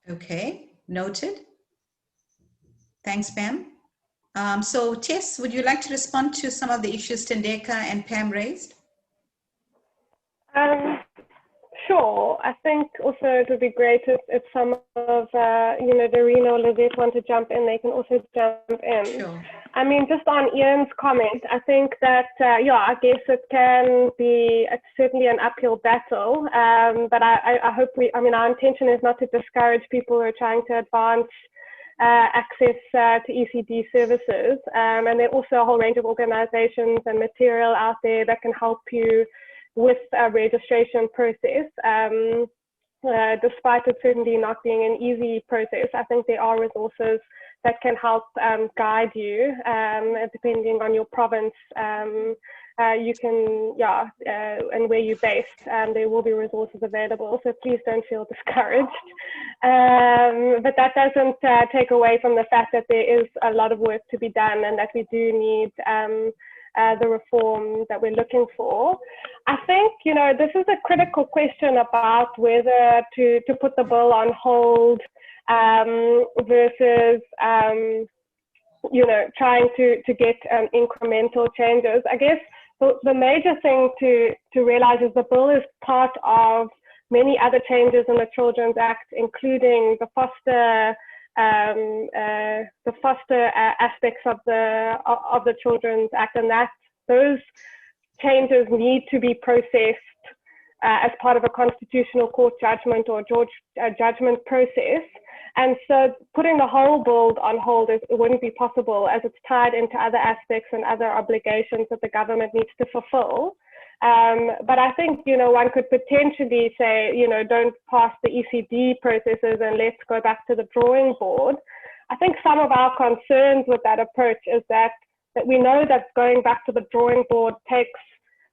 Okay, noted. Thanks, Pam. So Tess, would you like to respond to some of the issues Tendeka and Pam raised? Sure. I think also it would be great if some of, Doreen or Lizette want to jump in, they can also jump in. Sure. I mean, just on Ian's comment, I think that, I guess it can be certainly an uphill battle, but I hope our intention is not to discourage people who are trying to advance access to ECD services. And there are also a whole range of organizations and material out there that can help you with a registration process. Despite it certainly not being an easy process, I think there are resources that can help guide you, depending on your province. You can, and where you're based, there will be resources available, so please don't feel discouraged. But that doesn't take away from the fact that there is a lot of work to be done and that we do need the reform that we're looking for. I think, this is a critical question about whether to put the bill on hold versus, trying to get incremental changes. I guess the major thing to realize is the bill is part of many other changes in the Children's Act, including the foster aspects of the Children's Act, and that those changes need to be processed as part of a constitutional court judgment or judgment process. And so putting the whole bill on hold it wouldn't be possible, as it's tied into other aspects and other obligations that the government needs to fulfill. But I think, one could potentially say, don't pass the ECD processes and let's go back to the drawing board. I think some of our concerns with that approach is that we know that going back to the drawing board takes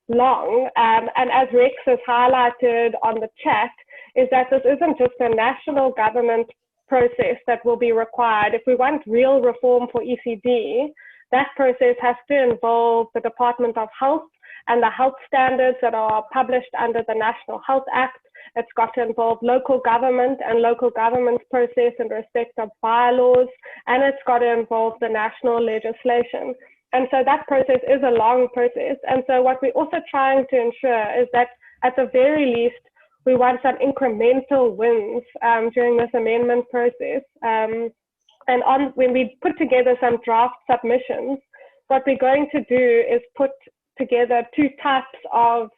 long. And as Rex has highlighted on the chat, is that this isn't just a national government process that will be required. If we want real reform for ECD, that process has to involve the Department of Health and the health standards that are published under the National Health Act. It's got to involve local government and local government's process in respect of bylaws, and it's got to involve the national legislation. And so that process is a long process. And so what we're also trying to ensure is that at the very least, we want some incremental wins during this amendment process. When we put together some draft submissions, what we're going to do is put together two types of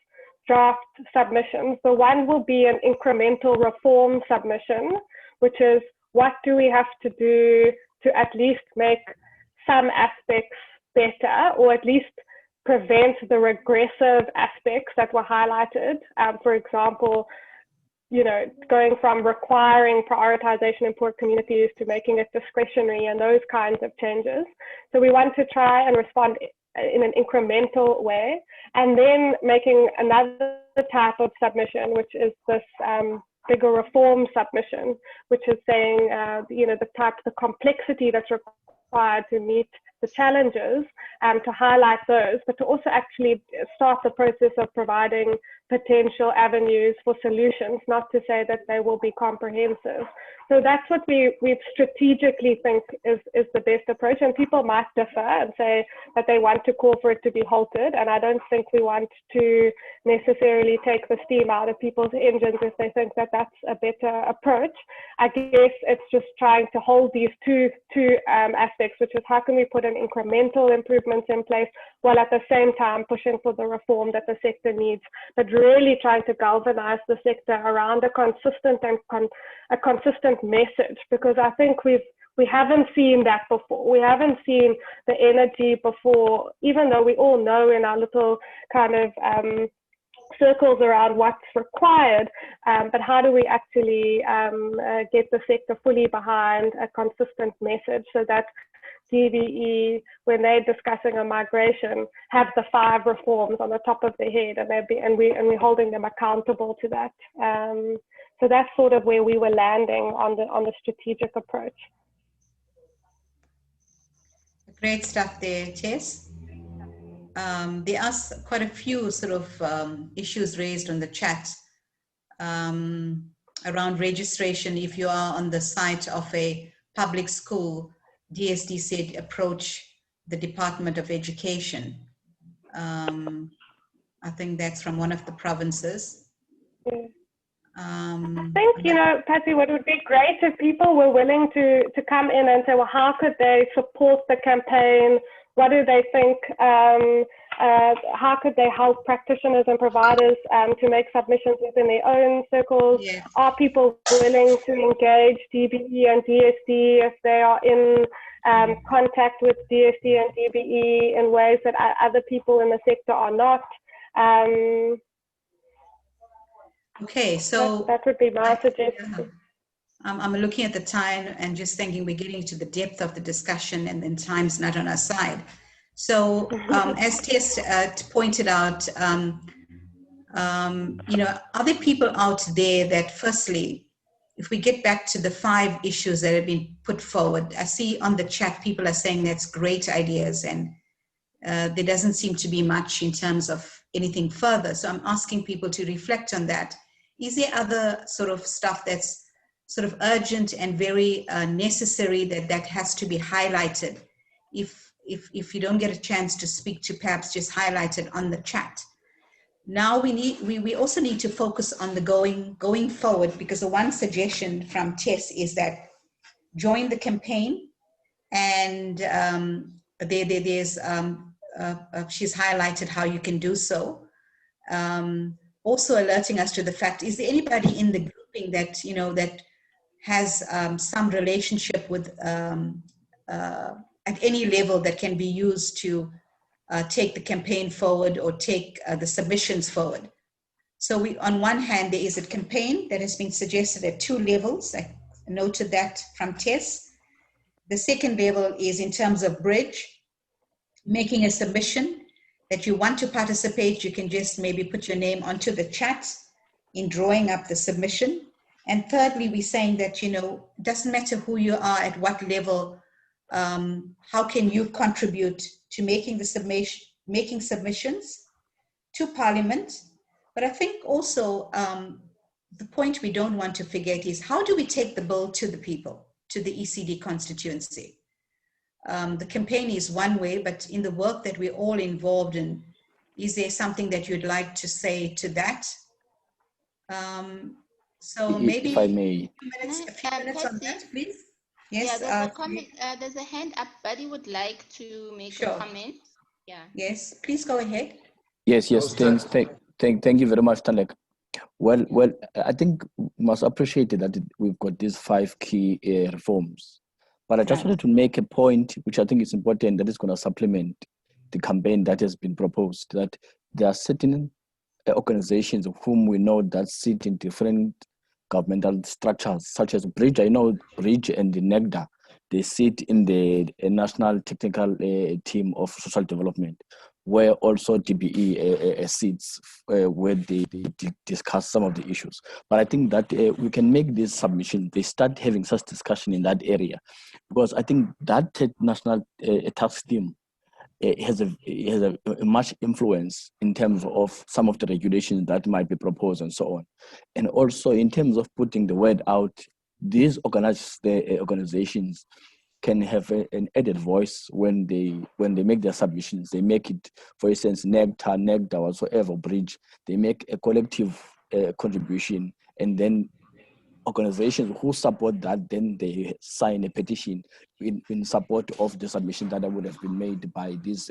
draft submissions. The one will be an incremental reform submission, which is what do we have to do to at least make some aspects better, or at least prevent the regressive aspects that were highlighted. For example, going from requiring prioritization in poor communities to making it discretionary and those kinds of changes. So we want to try and respond in an incremental way, and then making another type of submission, which is this bigger reform submission, which is saying, the complexity that's required to meet the challenges, to highlight those, but to also actually start the process of providing potential avenues for solutions, not to say that they will be comprehensive. So that's what we strategically think is the best approach. And people might differ and say that they want to call for it to be halted. And I don't think we want to necessarily take the steam out of people's engines if they think that that's a better approach. I guess it's just trying to hold these two aspects, which is how can we put an incremental improvements in place while at the same time pushing for the reform that the sector needs, but really trying to galvanize the sector around a consistent message, because I think we haven't seen that before. We haven't seen the energy before, even though we all know in our little kind of circles around what's required, but how do we actually get the sector fully behind a consistent message so that DBE, when they're discussing a migration, have the 5 reforms on the top of their head, and we're holding them accountable to that. So that's sort of where we were landing on the strategic approach. Great stuff there, Tess. There are quite a few sort of issues raised on the chat around registration. If you are on the site of a public school, DSD said approach the Department of Education. I think that's from one of the provinces. I think, Patsy, what would be great if people were willing to come in and say, well, how could they support the campaign? What do they think? How could they help practitioners and providers to make submissions within their own circles? Yes. Are people willing to engage DBE and DSD if they are in contact with DSD and DBE in ways that other people in the sector are not? Okay, so that would be my suggestion. Yeah. I'm looking at the time and just thinking we're getting to the depth of the discussion, and then time's not on our side. So as Tess pointed out, are there people out there that, firstly, if we get back to the 5 issues that have been put forward, I see on the chat people are saying that's great ideas, and there doesn't seem to be much in terms of anything further. So I'm asking people to reflect on that. Is there other sort of stuff that's sort of urgent and very necessary that has to be highlighted? If you don't get a chance to speak, to perhaps just highlight it on the chat. Now we also need to focus on the going forward, because the one suggestion from Tess is that join the campaign, and there's she's highlighted how you can do so. Also alerting us to the fact, is there anybody in the grouping that that has some relationship with at any level that can be used to take the campaign forward or take the submissions forward? So on one hand, there is a campaign that has been suggested at 2 levels. I noted that from Tess. The second level is in terms of bridge, making a submission that you want to participate. You can just maybe put your name onto the chat in drawing up the submission. And thirdly, we're saying that, it doesn't matter who you are, at what level, how can you contribute to making submissions to Parliament. But I think also the point we don't want to forget is, how do we take the bill to the people, to the ECD constituency? The campaign is one way, but in the work that we're all involved in, is there something that you'd like to say to that? So maybe if I may, a few minutes on that, please. Yes. Yeah, there's a comment. There's a hand up. Buddy would like to make a comment. Yeah. Yes, please go ahead. Yes. Thank you very much, Talek. Well, I think we must appreciate that we've got these 5 key reforms. But I just wanted to make a point, which I think is important, that is going to supplement the campaign that has been proposed, that there are certain organizations of whom we know that sit in different governmental structures, such as Bridge. I know Bridge and the NEGDA, they sit in the National Technical Team of Social Development, where also DBE sits, where they discuss some of the issues. But I think that we can make this submission, they start having such discussion in that area, because I think that national task team has a much influence in terms of some of the regulations that might be proposed and so on. And also in terms of putting the word out, these organizations can have an added voice when they make their submissions. They make it, for instance, NEGDA, whatsoever, Bridge, they make a collective contribution, and then organizations who support that, then they sign a petition in support of the submission that would have been made by these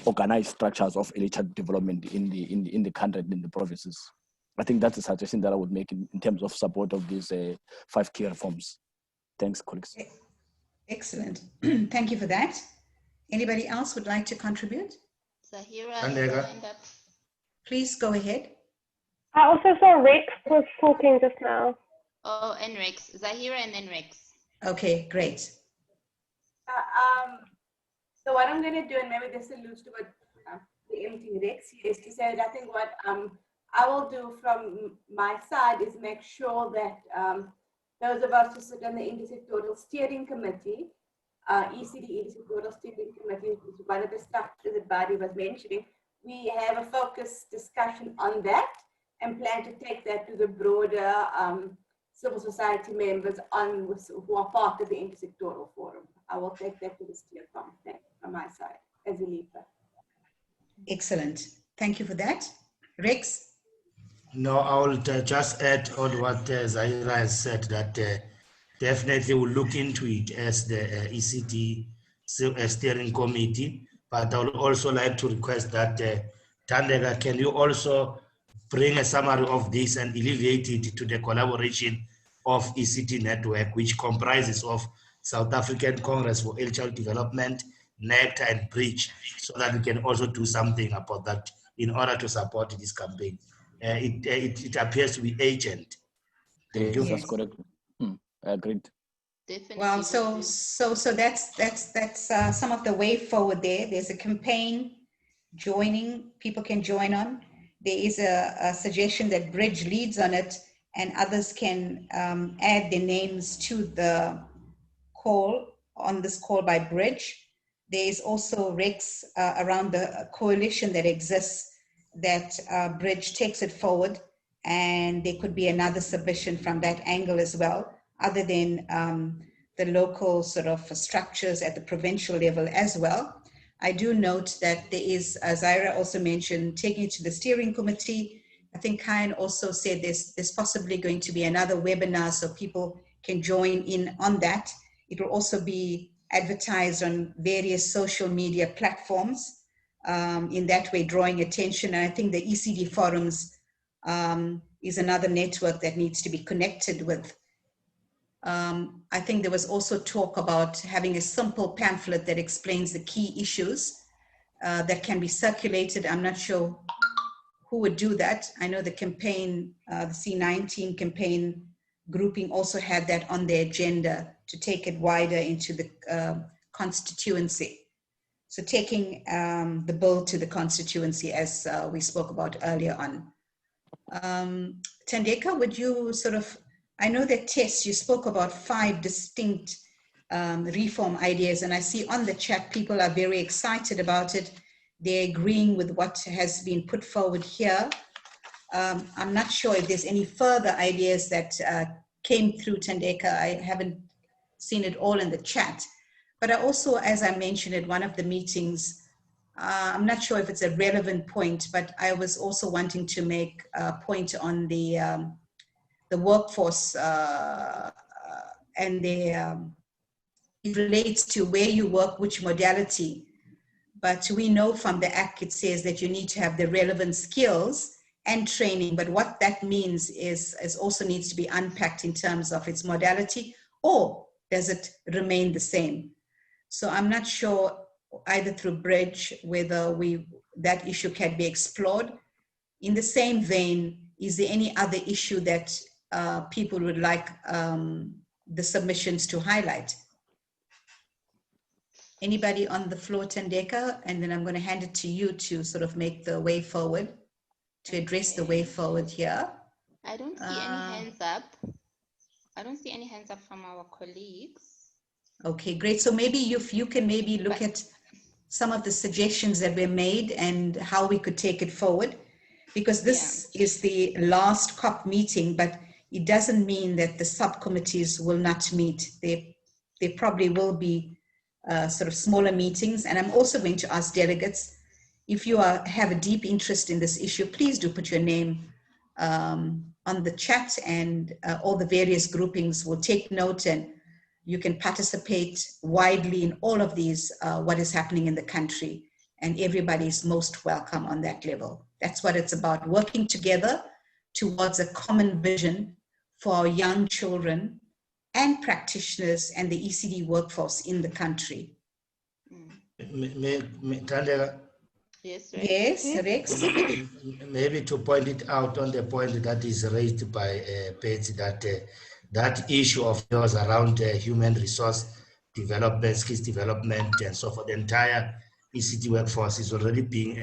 organized structures of early childhood development in the country, in the provinces. I think that's a suggestion that I would make in terms of support of these 5 key reforms. Thanks, colleagues. Excellent. Thank you for that. Anybody else would like to contribute? Zahira has her hand up. Please go ahead. I also saw Rex was talking just now. Oh, and Rex. Zahira and then Rex. Okay, great. So what I'm going to do, and maybe this alludes to what preempting Rex here, is to say that I think what I will do from my side is make sure that those of us who sit on the Intersectoral Steering Committee, ECD Intersectoral Steering Committee, which is one of the structures that Badi was mentioning, we have a focused discussion on that and plan to take that to the broader civil society members who are part of the Intersectoral Forum. I will take that to the steer from my side as a leader. Excellent. Thank you for that. Rex? No, I will just add on what Zahira has said, that definitely we'll look into it as the ECD steering committee, but I would also like to request that Thandeka, can you also bring a summary of this and alleviate it to the collaboration of ECD network, which comprises of South African Congress for Early Child Development, NECTA and Bridge, so that we can also do something about that in order to support this campaign. It appears to be urgent. Thank you. That's correct. Agreed. Definitely. Well, so that's some of the way forward there. There's a campaign joining, people can join on. There is a suggestion that Bridge leads on it, and others can add their names to the call, on this call by Bridge. There is also Rex around the coalition that exists, that Bridge takes it forward, and there could be another submission from that angle as well, other than the local sort of structures at the provincial level as well. I do note that there is, as Ira also mentioned, taking it to the steering committee. I think Kyan also said there's possibly going to be another webinar so people can join in on that. It will also be advertised on various social media platforms, in that way drawing attention. And I think the ECD forums is another network that needs to be connected with. I think there was also talk about having a simple pamphlet that explains the key issues that can be circulated. I'm not sure who would do that. I know the campaign, the C19 campaign grouping also had that on their agenda to take it wider into the constituency. So taking the bill to the constituency, as we spoke about earlier on. Thandeka, would you sort of, I know that Tess, you spoke about 5 distinct reform ideas, and I see on the chat people are very excited about it. They're agreeing with what has been put forward here. I'm not sure if there's any further ideas that came through, Thandeka. I haven't seen it all in the chat. But I also, as I mentioned at one of the meetings, I'm not sure if it's a relevant point, but I was also wanting to make a point on the workforce and it relates to where you work, which modality. But we know from the Act, it says that you need to have the relevant skills and training, but what that means is also needs to be unpacked in terms of its modality, or does it remain the same? So I'm not sure either through Bridge whether that issue can be explored. In the same vein, is there any other issue that people would like the submissions to highlight? Anybody on the floor, Tandeka? And then I'm going to hand it to you to sort of make the way forward, to address the way forward here. I don't see any hands up. I don't see any hands up from our colleagues. Okay, great. So maybe if you can maybe look at some of the suggestions that were made and how we could take it forward, because this is the last COP meeting, but it doesn't mean that the subcommittees will not meet. There probably will be sort of smaller meetings. And I'm also going to ask delegates, if you have a deep interest in this issue, please do put your name on the chat, and all the various groupings will take note, and you can participate widely in all of these, what is happening in the country, and everybody is most welcome on that level. That's what it's about, working together towards a common vision for our young children and practitioners and the ECD workforce in the country. Yes, Rex. Yes, Rex. Maybe to point it out on the point that is raised by Betsy, that that issue of yours around human resource development, skills development, and so forth, the entire ECD workforce is already being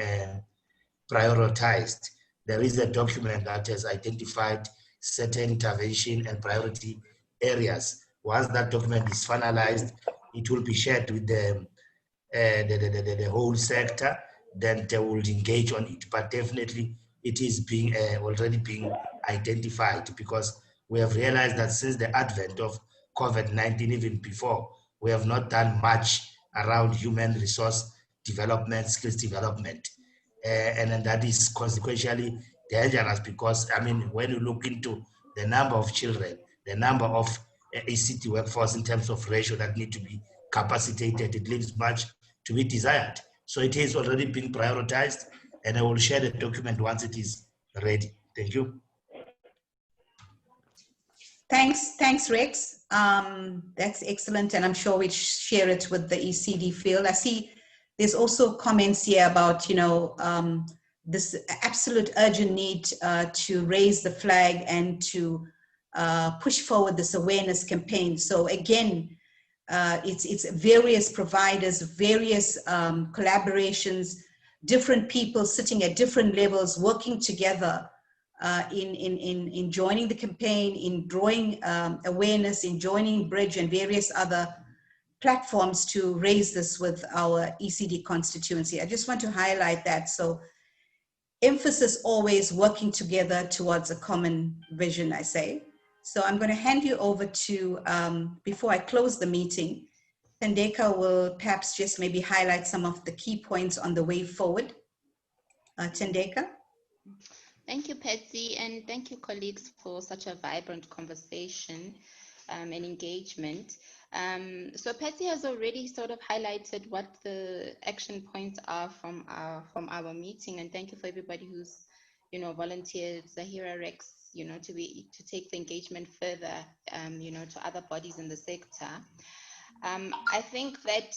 prioritized. There is a document that has identified certain intervention and priority areas. Once that document is finalized, it will be shared with the whole sector, then they will engage on it. But definitely it is being already being identified, because we have realized that since the advent of COVID-19, even before, we have not done much around human resource development, skills development. And then that is consequentially dangerous, because, I mean, when you look into the number of children, the number of ECD workforce in terms of ratio that need to be capacitated, it leaves much to be desired. So it is already being prioritized, and I will share the document once it is ready. Thank you. Thanks, Rex. That's excellent, and I'm sure we share it with the ECD field. I see there's also comments here about, this absolute urgent need to raise the flag and to push forward this awareness campaign. So again, it's various providers, various collaborations, different people sitting at different levels, working together in joining the campaign, in drawing awareness, in joining Bridge and various other platforms to raise this with our ECD constituency. I just want to highlight that. So emphasis always working together towards a common vision, I say. So I'm going to hand you over to, before I close the meeting, Tandeka will perhaps just maybe highlight some of the key points on the way forward. Tandeka? Thank you, Patsy, and thank you, colleagues, for such a vibrant conversation and engagement. So Patsy has already sort of highlighted what the action points are from our meeting, and thank you for everybody who's volunteered, Zahira, Rex, to take the engagement further, to other bodies in the sector. I think that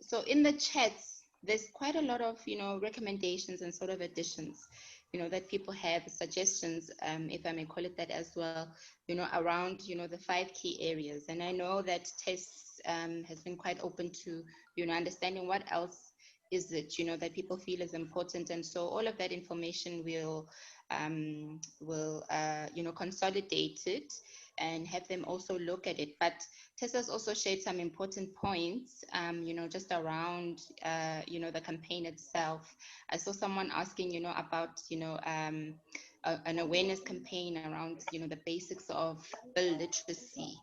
so in the chats there's quite a lot of recommendations and sort of additions that people have, suggestions, if I may call it that as well, around the 5 key areas. And I know that Tess has been quite open to understanding what else is it that people feel is important, and so all of that information will consolidate it and have them also look at it. But Tessa's also shared some important points, just around, the campaign itself. I saw someone asking, about, an awareness campaign around, the basics of bill literacy,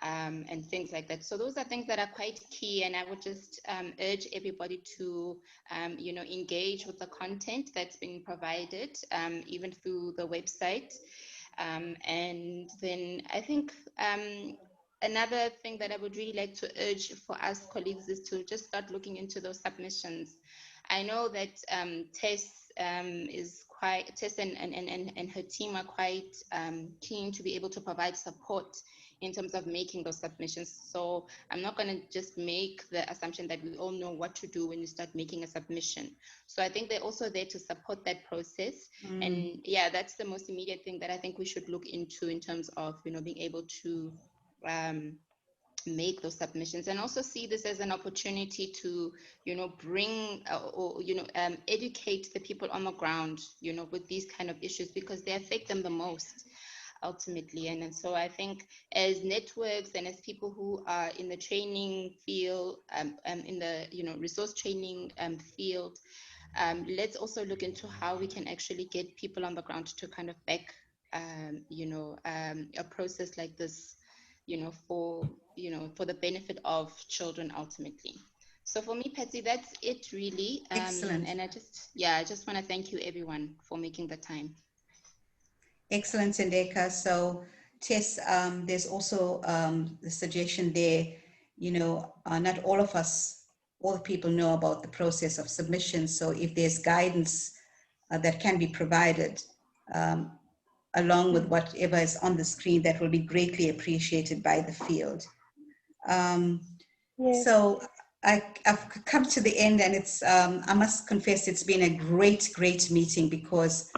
and things like that. So those are things that are quite key, and I would just urge everybody to, engage with the content that's being provided, even through the website. And then I think another thing that I would really like to urge for us colleagues is to just start looking into those submissions. I know that Tess is Tess and her team are quite keen to be able to provide support in terms of making those submissions. So I'm not going to just make the assumption that we all know what to do when you start making a submission. So I think they're also there to support that process. And yeah, that's the most immediate thing that I think we should look into in terms of, you know, being able to make those submissions, and also see this as an opportunity to, you know, bring educate the people on the ground, you know, with these kind of issues, because they affect them the most ultimately. And so I think as networks and as people who are in the training field, in the, you know, resource training field, let's also look into how we can actually get people on the ground to kind of back, a process like this, you know, for the benefit of children ultimately. So for me, Patsy, that's it really. Excellent. And I just want to thank you everyone for making the time. Excellent, Tendeka. So Tess, there's also the suggestion there, you know, not all of us, all the people know about the process of submission. So if there's guidance that can be provided along with whatever is on the screen, that will be greatly appreciated by the field. Yes. So I've come to the end, and it's, I must confess, it's been a great meeting, because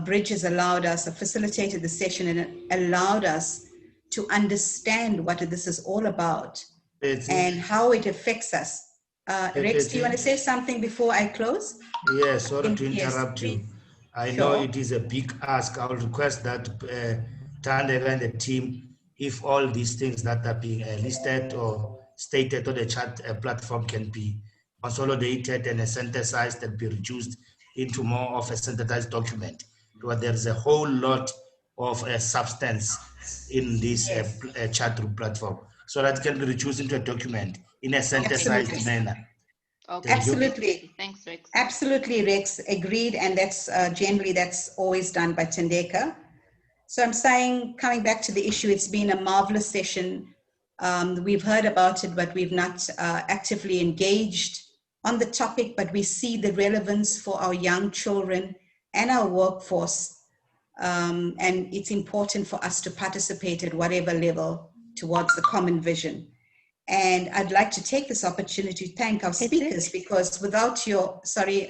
Bridge has allowed us, facilitated the session, and it allowed us to understand what this is all about and how it affects us. Rex, do you want to say something before I close? Yes, sorry to interrupt you. I know it is a big ask. I will request that Tandega and the team, if all these things that are being listed or stated on the chat platform can be consolidated and synthesized and be reduced into more of a synthesized document, because there is a whole lot of substance in this chat room platform, so that can be reduced into a document in a synthesized manner. Okay. Absolutely. Thanks, Rex. Absolutely, Rex. Agreed. And that's generally that's always done by Tendeka. So I'm saying, coming back to the issue, it's been a marvelous session. We've heard about it, but we've not actively engaged on the topic, but we see the relevance for our young children and our workforce. And it's important for us to participate at whatever level towards the common vision. And I'd like to take this opportunity to thank our speakers, because without your, sorry,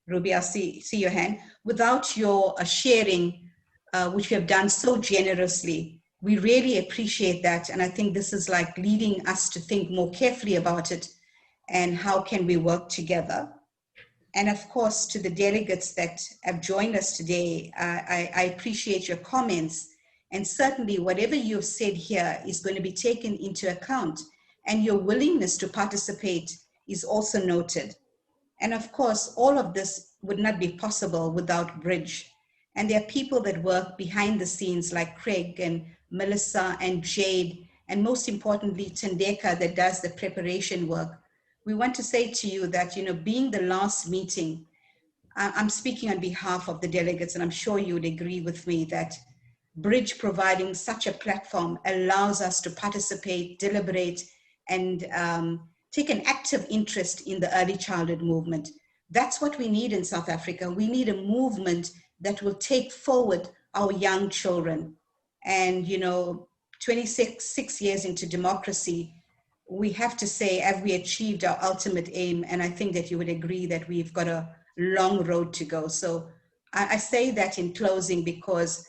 Ruby, I see your hand. Without your sharing, which you have done so generously, we really appreciate that. And I think this is like leading us to think more carefully about it and how can we work together. And of course, to the delegates that have joined us today, I appreciate your comments. And certainly whatever you've said here is going to be taken into account, and your willingness to participate is also noted. And of course, all of this would not be possible without Bridge. And there are people that work behind the scenes like Craig and Melissa and Jade, and most importantly, Tendeka, that does the preparation work. We want to say to you that, you know, being the last meeting, I'm speaking on behalf of the delegates, and I'm sure you would agree with me that Bridge providing such a platform allows us to participate, deliberate, and take an active interest in the early childhood movement. That's what we need in South Africa. We need a movement that will take forward our young children. And, you know, 26 years into democracy, we have to say, have we achieved our ultimate aim? And I think that you would agree that we've got a long road to go. So I say that in closing, because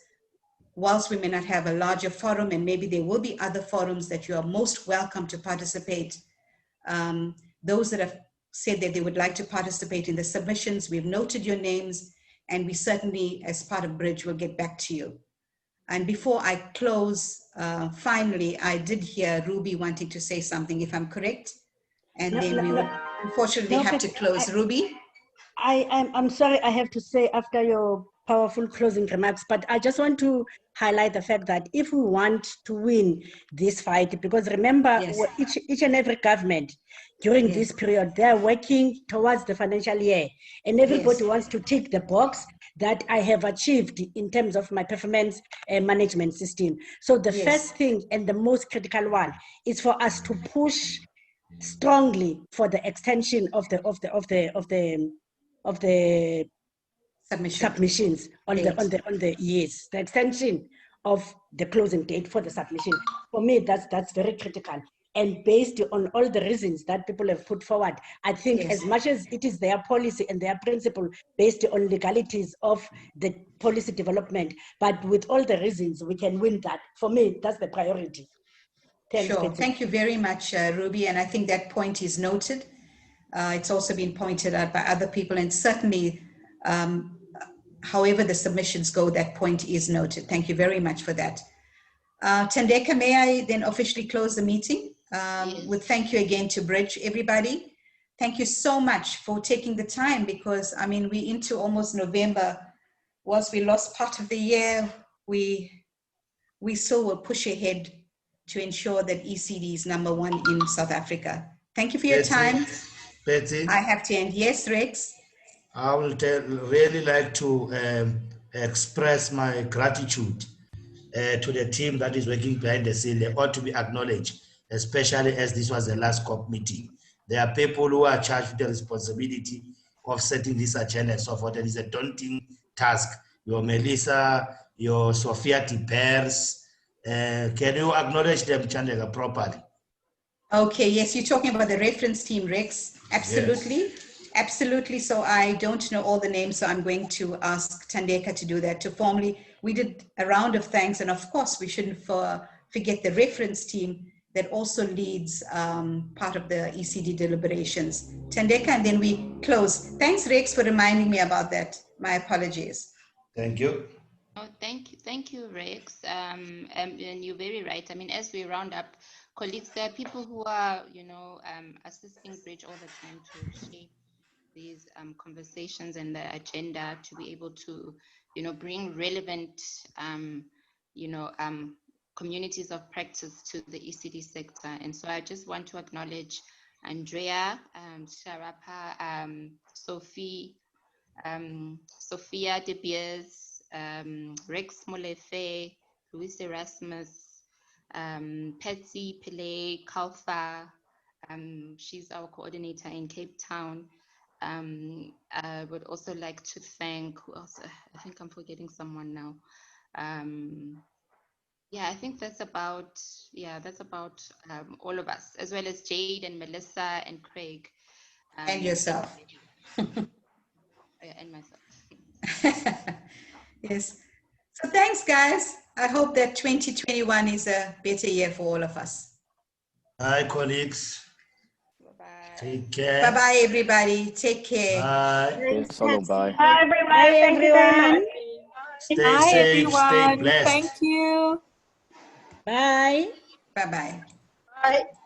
whilst we may not have a larger forum, and maybe there will be other forums that you are most welcome to participate, those that have said that they would like to participate in the submissions, we've noted your names, and we certainly, as part of Bridge, will get back to you. And before I close, finally, I did hear Ruby wanting to say something, if I'm correct, and then we would unfortunately have to close. Ruby? I'm sorry, I have to say after your powerful closing remarks, but I just want to highlight the fact that if we want to win this fight, because remember, each and every government during this period, they're working towards the financial year, and everybody wants to tick the box that I have achieved in terms of my performance management system. So the first thing and the most critical one is for us to push strongly for the extension of the submissions on the yes, the extension of the closing date for the submission. For me, that's very critical. And based on all the reasons that people have put forward, I think as much as it is their policy and their principle based on legalities of the policy development, but with all the reasons, we can win that. For me, that's the priority. Thanks, Sure. Betsy. Thank you very much, Ruby. And I think that point is noted. It's also been pointed out by other people, and certainly, however the submissions go, that point is noted. Thank you very much for that. Tandeka, may I then officially close the meeting? With thank you again to Bridge, everybody. Thank you so much for taking the time, because I mean, we're into almost November. Whilst we lost part of the year, we still will push ahead to ensure that ECD is #1 in South Africa. Thank you for your time. Betsy, I have to end. Yes, Rex? I will really like to express my gratitude to the team that is working behind the scene. They ought to be acknowledged, especially as this was the last COP meeting. There are people who are charged with the responsibility of setting this agenda and so forth. It is a daunting task. Your Melissa, your Sophia Tipers, can you acknowledge them, Chandega, properly? Okay, yes, you're talking about the reference team, Rex. Absolutely. Yes. Absolutely. So I don't know all the names, so I'm going to ask Tandeka to do that. To formally, we did a round of thanks, and of course, we shouldn't forget the reference team that also leads part of the ECD deliberations. Tandeka, and then we close. Thanks, Rex, for reminding me about that. My apologies. Thank you. Oh, thank you, Rex. And you're very right. I mean, as we round up, colleagues, there are people who are, assisting Bridge all the time to shape these conversations and the agenda to be able to, bring relevant, communities of practice to the ECD sector. And so I just want to acknowledge Andrea, Sharapa, Sophia De Beers, Rex Molefe, Luis Erasmus, Patsy Pillay, Kalfa, she's our coordinator in Cape Town. I would also like to thank, who else? I think I'm forgetting someone now. I think that's about all of us, as well as Jade and Melissa and Craig. And yourself. And myself. Yes. So thanks, guys. I hope that 2021 is a better year for all of us. Bye, colleagues. Bye-bye. Take care. Bye-bye, everybody. Take care. Bye. Bye. Bye, everyone. Thank you very much. Stay safe, stay blessed. Thank you. Bye. Bye-bye. Bye.